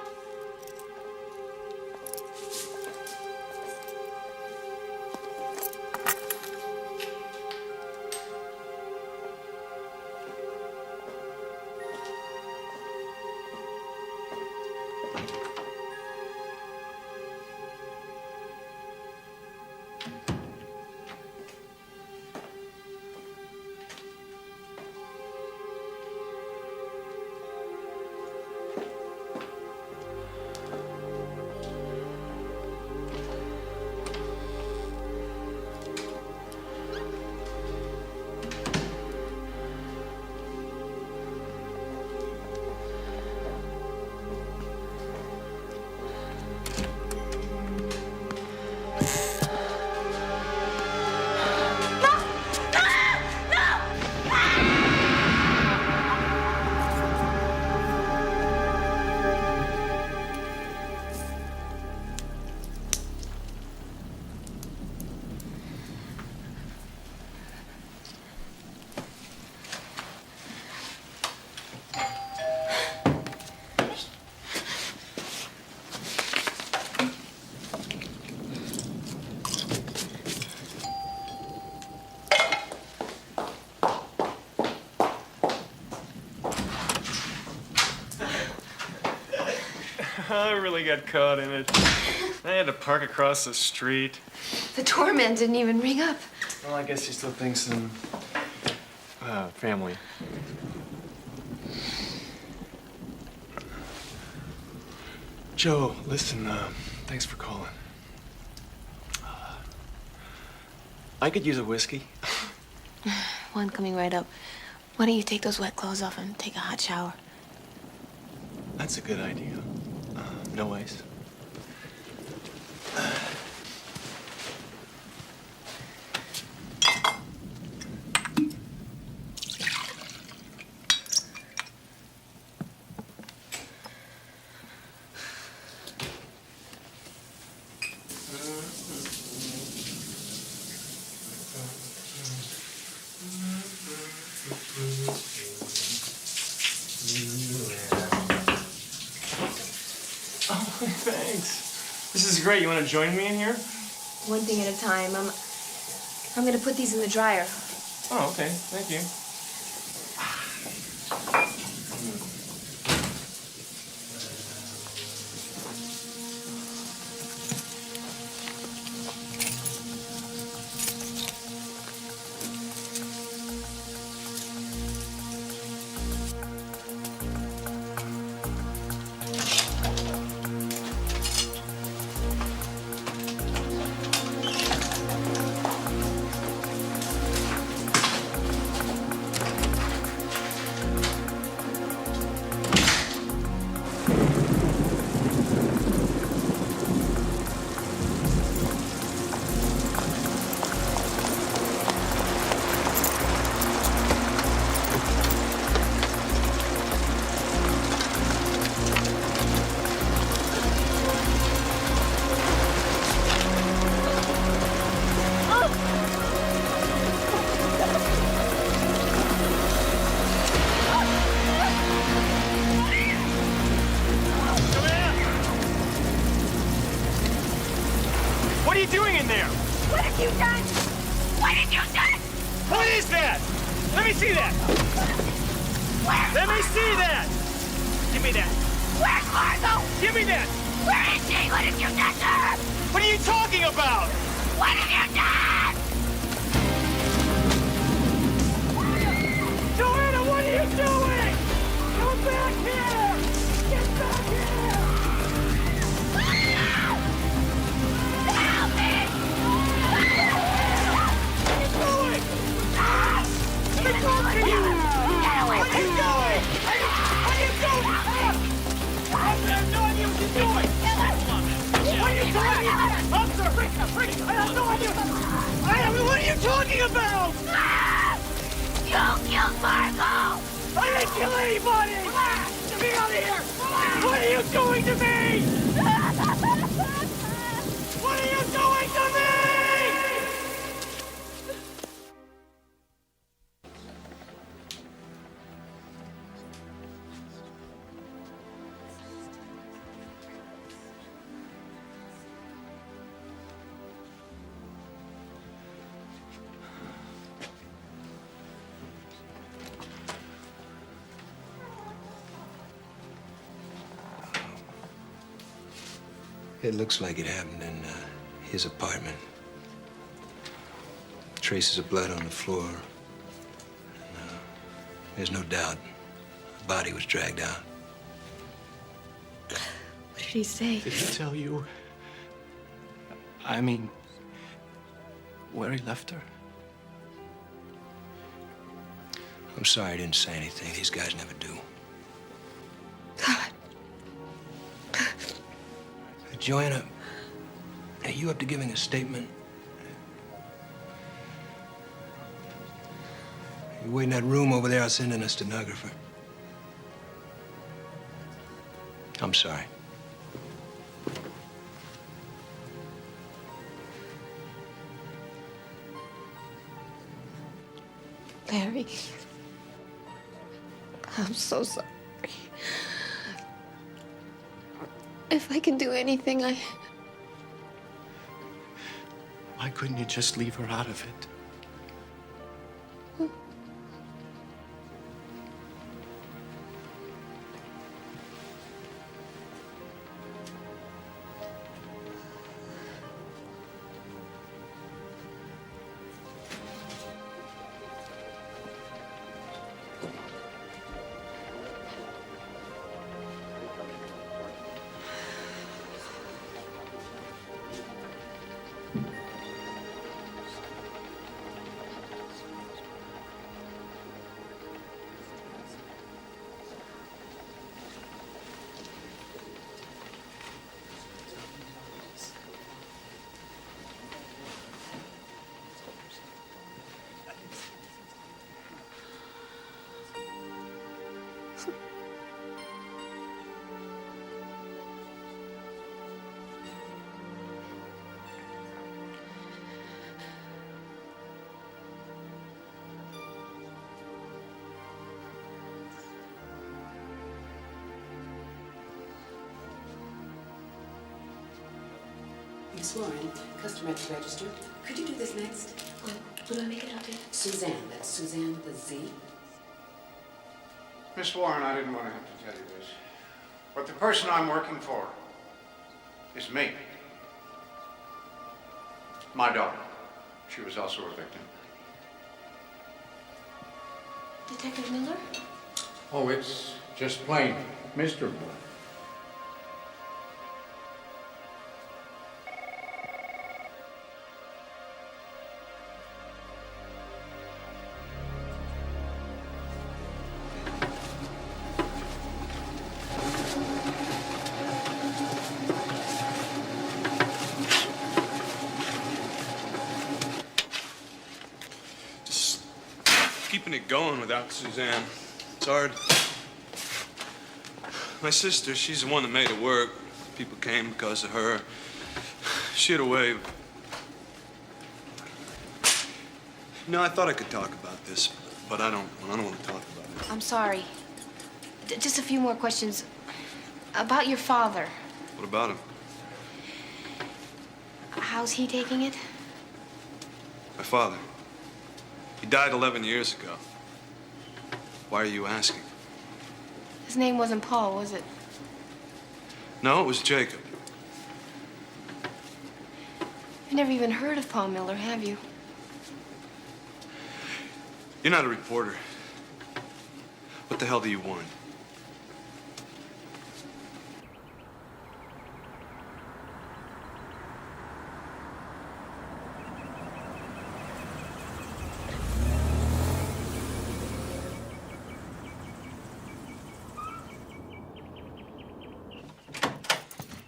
really got caught in it. I had to park across the street. The doorman didn't even ring up. Well, I guess he still thinks I'm family. Joe, listen, thanks for calling. I could use a whiskey. One coming right up. Why don't you take those wet clothes off and take a hot shower? That's a good idea. No ice. Oh, thanks. This is great. You want to join me in here? One thing at a time. I'm gonna put these in the dryer. Oh, okay. Thank you. What are you doing in there? What have you done? What have you done? What is that? Let me see that. Where's Let me Margot? see that. Give me that. Where's Margot? Give me that. Where is she? What have you done to her? What are you talking about? What have you done? Joanna, what are you doing? Come back here. Get back here. Help me! What are you doing? Let me talk to you. What are you doing? What are you doing? I have no idea what you're doing. What are you doing? Officer, bring it. I have no idea. What are you talking about? You killed Margot! I didn't kill anybody! Get me out of here! What are you doing to me? What are you doing to me? It looks like it happened in his apartment. Traces of blood on the floor. And, there's no doubt the body was dragged out. What did he say? Did he tell you? I mean, where he left her? I'm sorry I didn't say anything. These guys never do. God. Joanna, are you up to giving a statement? You wait in that room over there, I'll send in a stenographer. I'm sorry. Larry. I'm so sorry. If I can do anything, Why couldn't you just leave her out of it? Miss Warren, customer at the register. Could you do this next? What do I make it up in? Suzanne. That's Suzanne with a Z. Miss Warren, I didn't want to have to tell you this, but the person I'm working for is me. My daughter. She was also a victim. Detective Miller? Oh, it's just plain Mr. Miller. Just keeping it going without Suzanne. It's hard. My sister, she's the one that made it work. People came because of her. She had a way of... No, I thought I could talk about this, but I don't want to talk about it. I'm sorry. Just a few more questions. About your father. What about him? How's he taking it? My father. He died 11 years ago. Why are you asking? His name wasn't Paul, was it? No, it was Jacob. You've never even heard of Paul Miller, have you? You're not a reporter. What the hell do you want?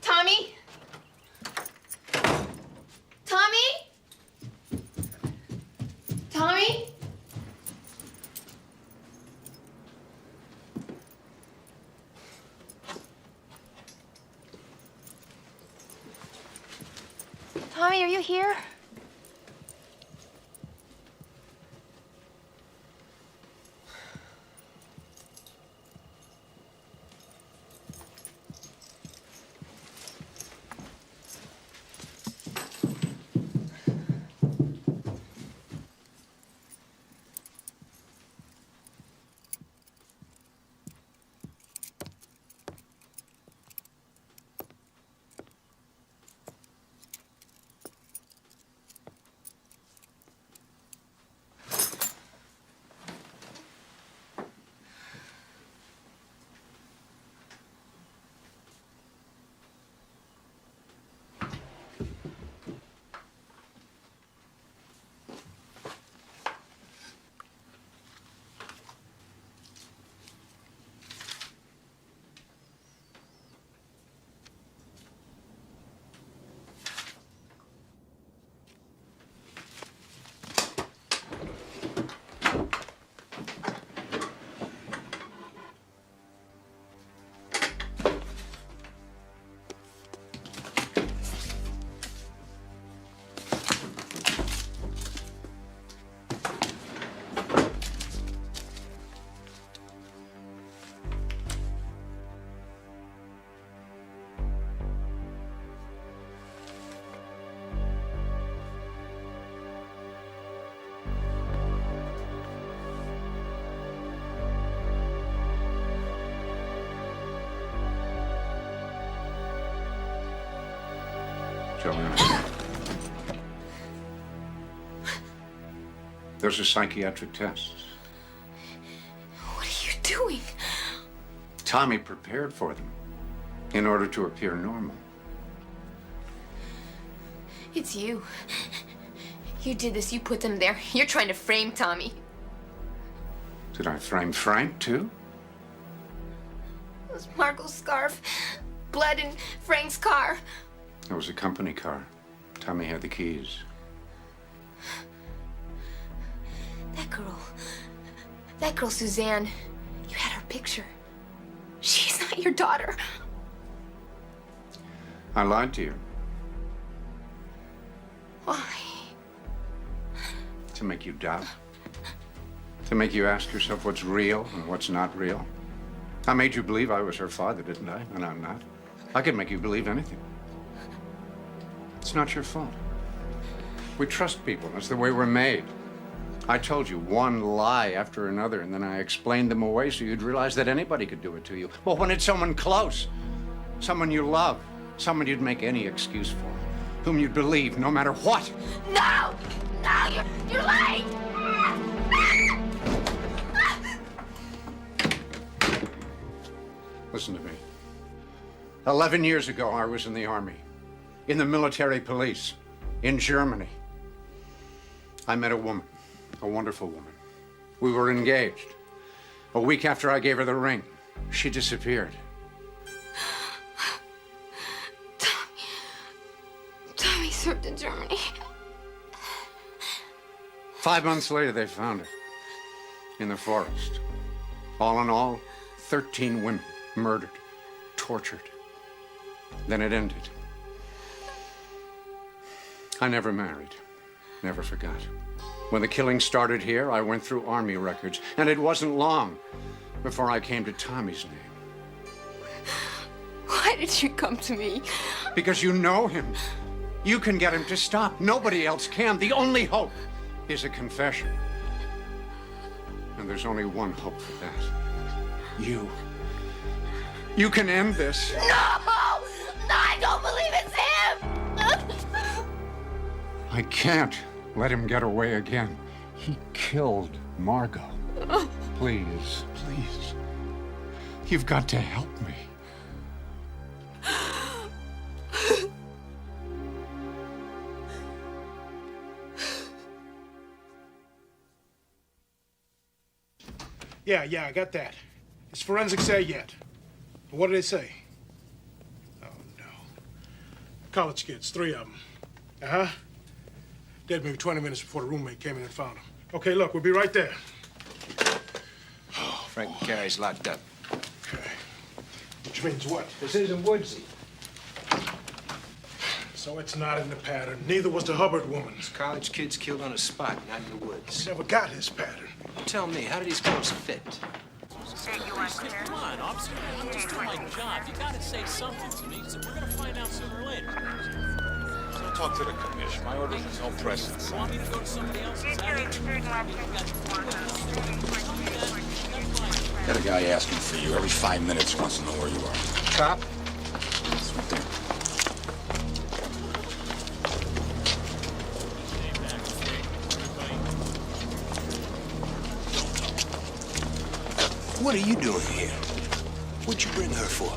Tommy? Tommy? Tommy? Tommy, are you here? Joanna. Those are psychiatric tests. What are you doing? Tommy prepared for them in order to appear normal. It's you. You did this. You put them there. You're trying to frame Tommy. Did I frame Frank, too? It was Marco's scarf, blood in Frank's car. It was a company car. Tommy had the keys. That girl, Suzanne, you had her picture. She's not your daughter. I lied to you. Why? To make you doubt. To make you ask yourself what's real and what's not real. I made you believe I was her father, didn't I? And I'm not. I could make you believe anything. It's not your fault. We trust people. That's the way we're made. I told you one lie after another, and then I explained them away so you'd realize that anybody could do it to you. But when it's someone close, someone you love, someone you'd make any excuse for, whom you'd believe no matter what. No! No, you're lying! Listen to me. 11 years ago, I was in the Army, in the military police, in Germany. I met a woman, a wonderful woman. We were engaged. A week after I gave her the ring, she disappeared. Tommy served in Germany. 5 months later, they found her in the forest. All in all, 13 women murdered, tortured. Then it ended. I never married, never forgot. When the killing started here, I went through Army records, and it wasn't long before I came to Tommy's name. Why did you come to me? Because you know him. You can get him to stop. Nobody else can. The only hope is a confession. And there's only one hope for that. You. You can end this. No! No, I don't believe it's him! I can't let him get away again. He killed Margot. Please, please. You've got to help me. Yeah, I got that. Is forensics there yet? What did they say? Oh, no. College kids, 3 of them. Uh-huh. Dead maybe 20 minutes before the roommate came in and found them. Okay, look, we'll be right there. Oh, Frank McCarry's locked up. Okay. Which means what? This isn't Woodsy. So it's not in the pattern. Neither was the Hubbard woman. These college kids killed on a spot, not in the woods. Never got his pattern. Tell me, how do these clothes fit? Come on, officer. I'm just doing my job. You gotta say something to me. So we're gonna find out sooner or later. I'll talk to the commission. My orders is no precedence. Want me to go to somebody else's house? Got a guy asking for you every 5 minutes, wants to know where you are. Cop? It's right there. What are you doing here? What'd you bring her for?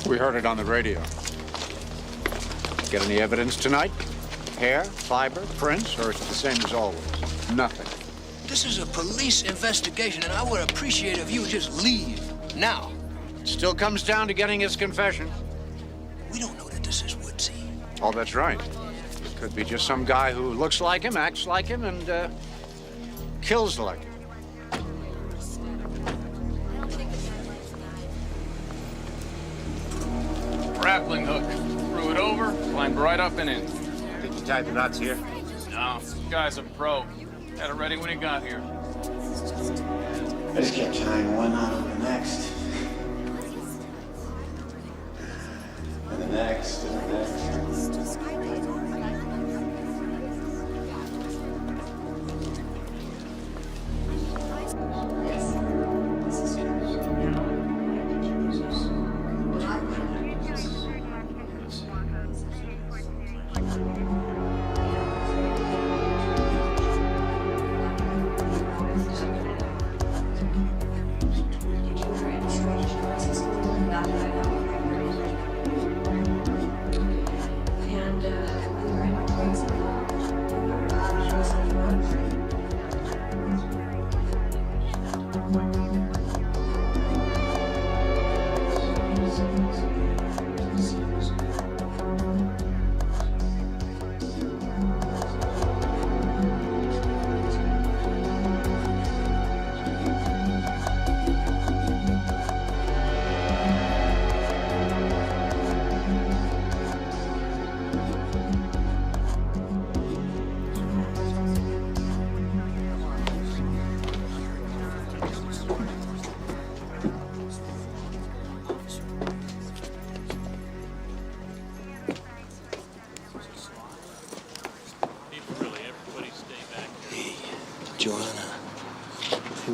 We heard it on the radio. Get any evidence tonight? Hair, fiber, prints, or is it the same as always? Nothing. This is a police investigation, and I would appreciate if you would just leave now. It still comes down to getting his confession. We don't know that this is Woodsy. Oh, that's right. It could be just some guy who looks like him, acts like him, and kills like him. Grappling hook. Threw it over, climbed right up and in. Did you tie the knots here? No, this guy's a pro. Had it ready when he got here. I just kept tying one knot on the next. And the next, and the next.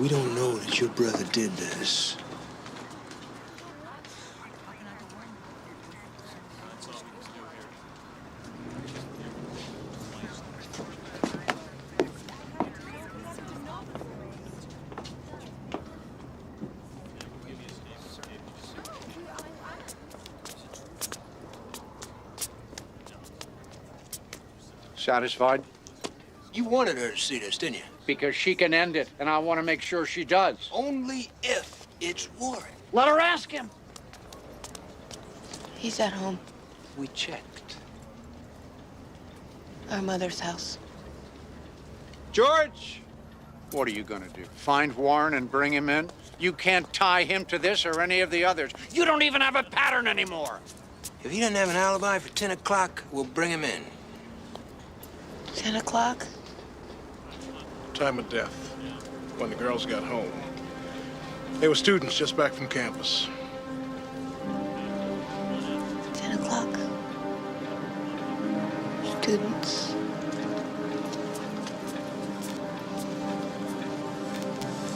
We don't know that your brother did this. Satisfied? You wanted her to see this, didn't you? Because she can end it, and I want to make sure she does. Only if it's Warren. Let her ask him. He's at home. We checked. Our mother's house. George! What are you gonna do? Find Warren and bring him in? You can't tie him to this or any of the others. You don't even have a pattern anymore. If he doesn't have an alibi for 10 o'clock, we'll bring him in. 10 o'clock? Time of death, when the girls got home. They were students just back from campus. 10 o'clock. Students.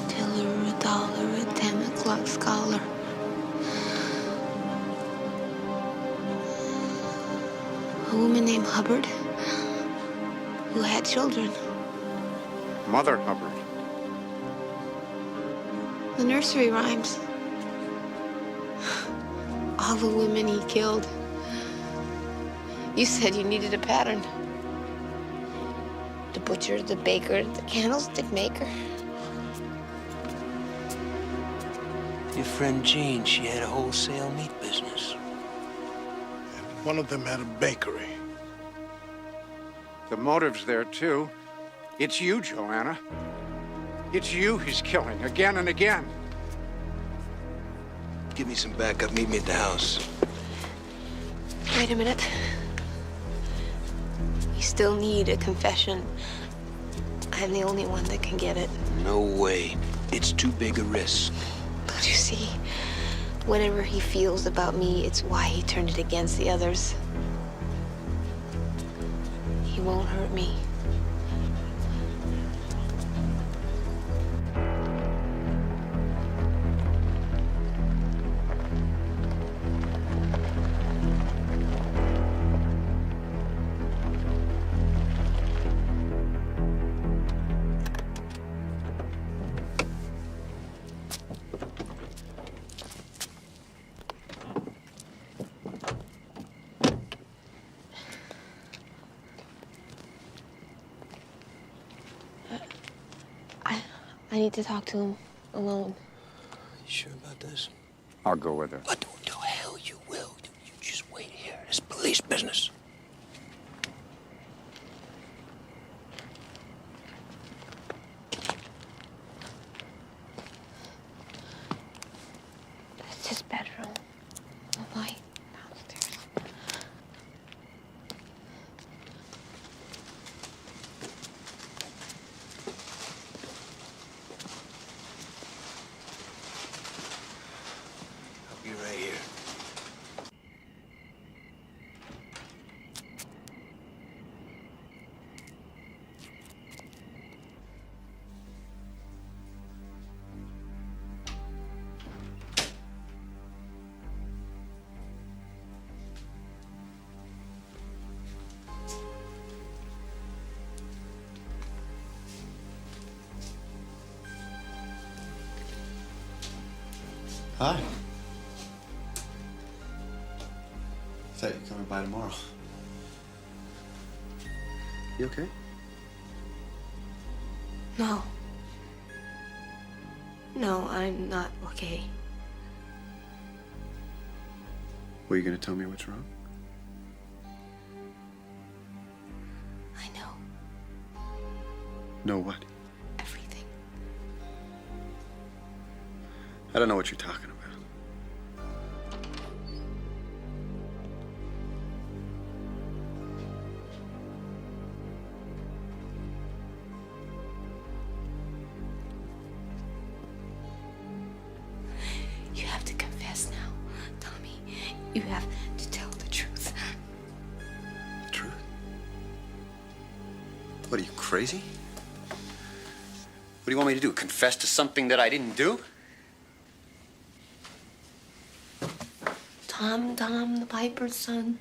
Tiller, a dollar, a 10 o'clock scholar. A woman named Hubbard who had children. Mother Hubbard. The nursery rhymes. All the women he killed. You said you needed a pattern. The butcher, the baker, the candlestick maker. Your friend Jean, she had a wholesale meat business. And one of them had a bakery. The motive's there, too. It's you, Joanna. It's you he's killing again and again. Give me some backup. Meet me at the house. Wait a minute. You still need a confession. I'm the only one that can get it. No way. It's too big a risk. But you see, whatever he feels about me, it's why he turned it against the others. He won't hurt me. I need to talk to him alone. You sure about this? I'll go with her. But the hell you will. You just wait here. It's police business. That's his bedroom. The light downstairs. I'll be right here. Hi. Thought you were coming by tomorrow. You okay? No. No, I'm not okay. Were you gonna tell me what's wrong? I know. No, what? Everything. I don't know what you're talking about. You have to confess now, Tommy. You have to tell the truth. The truth? What, are you crazy? What do you want me to do? Confess to something that I didn't do? Tom, the Piper's son.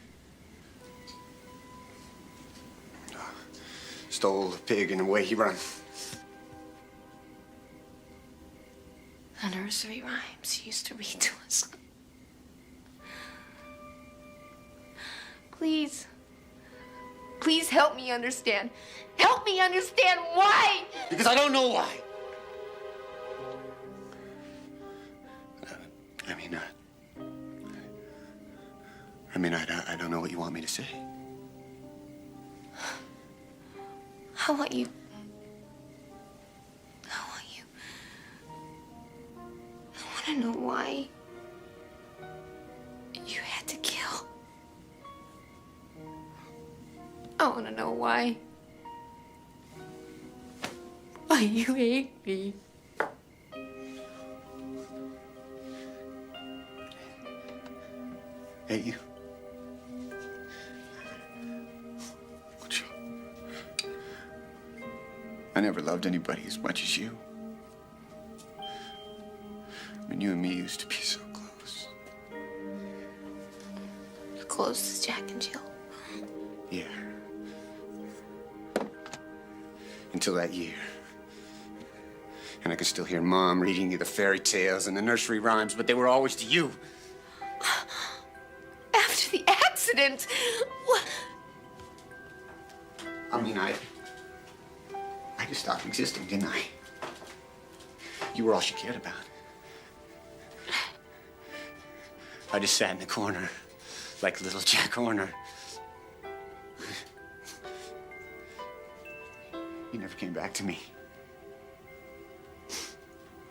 Stole the pig and away he run. The nursery rhymes he used to read to us. Please. Please help me understand. Help me understand why! Because I don't know why. I don't know what you want me to say. I want you. I want to know why you had to kill. I want to know why. Why you hate me. Hate you? I never loved anybody as much as you. When you and me used to be so close. Close as Jack and Jill. Yeah. Until that year. And I could still hear Mom reading you the fairy tales and the nursery rhymes, but they were always to you. After the accident. What? I mean, I just stopped existing, didn't I? You were all she cared about. I just sat in the corner like little Jack Horner. You never came back to me.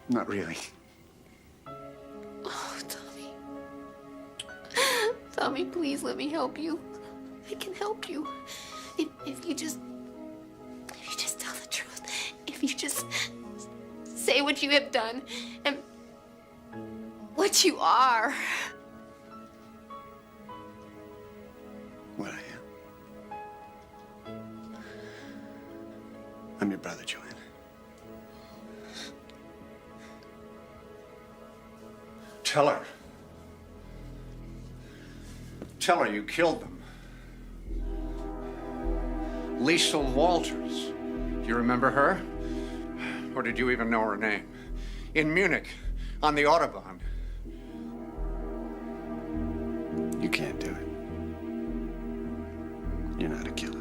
Not really. Oh, Tommy. Tommy, please let me help you. I can help you. If you just tell the truth. If you just say what you have done and what you are. What I am. I'm your brother, Joanna. Tell her. Tell her you killed them. Liesl Walters. Do you remember her? Or did you even know her name? In Munich, on the Autobahn. You can't do it. You're not a killer.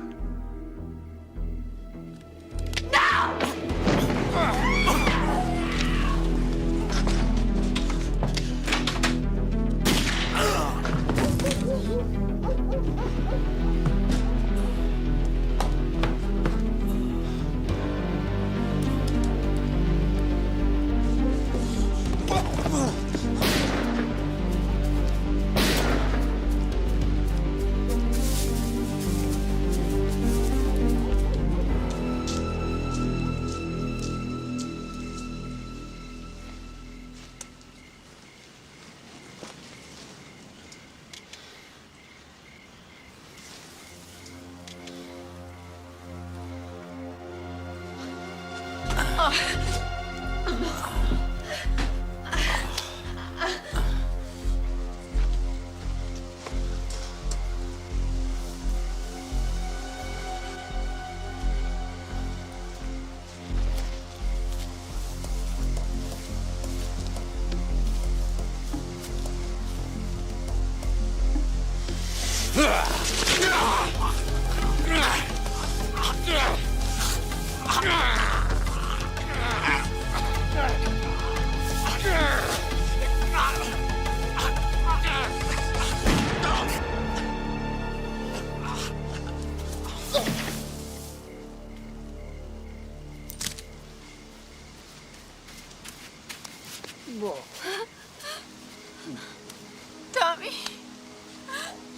Tommy.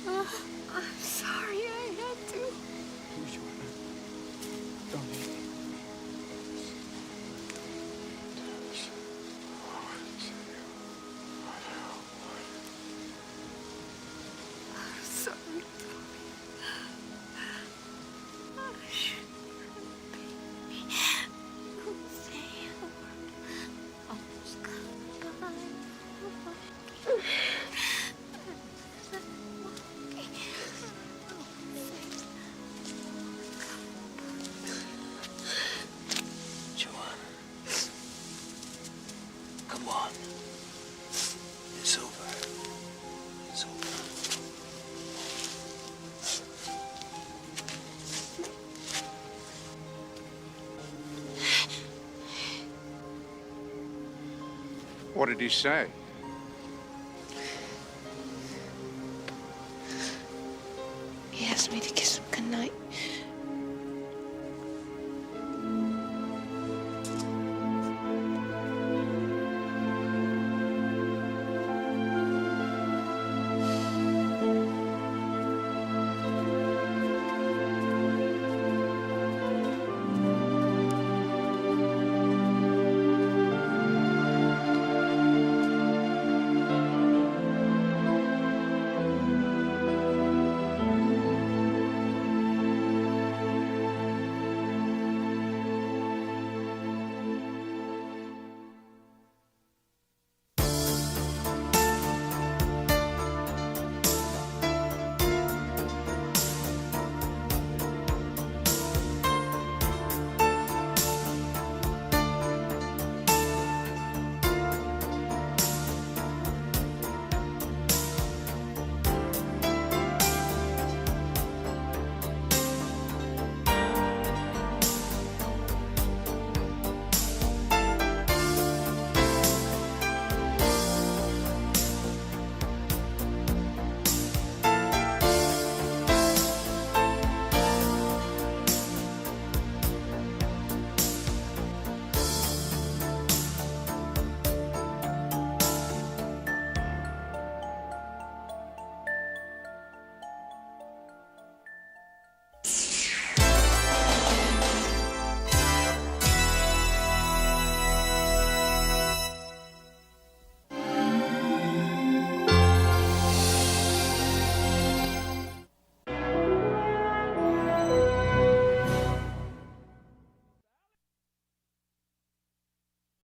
I'm sorry I had to. Please, Joanna. Don't leave me. I'm sorry, Tommy. I shouldn't have been me. Don't say it. What did he say?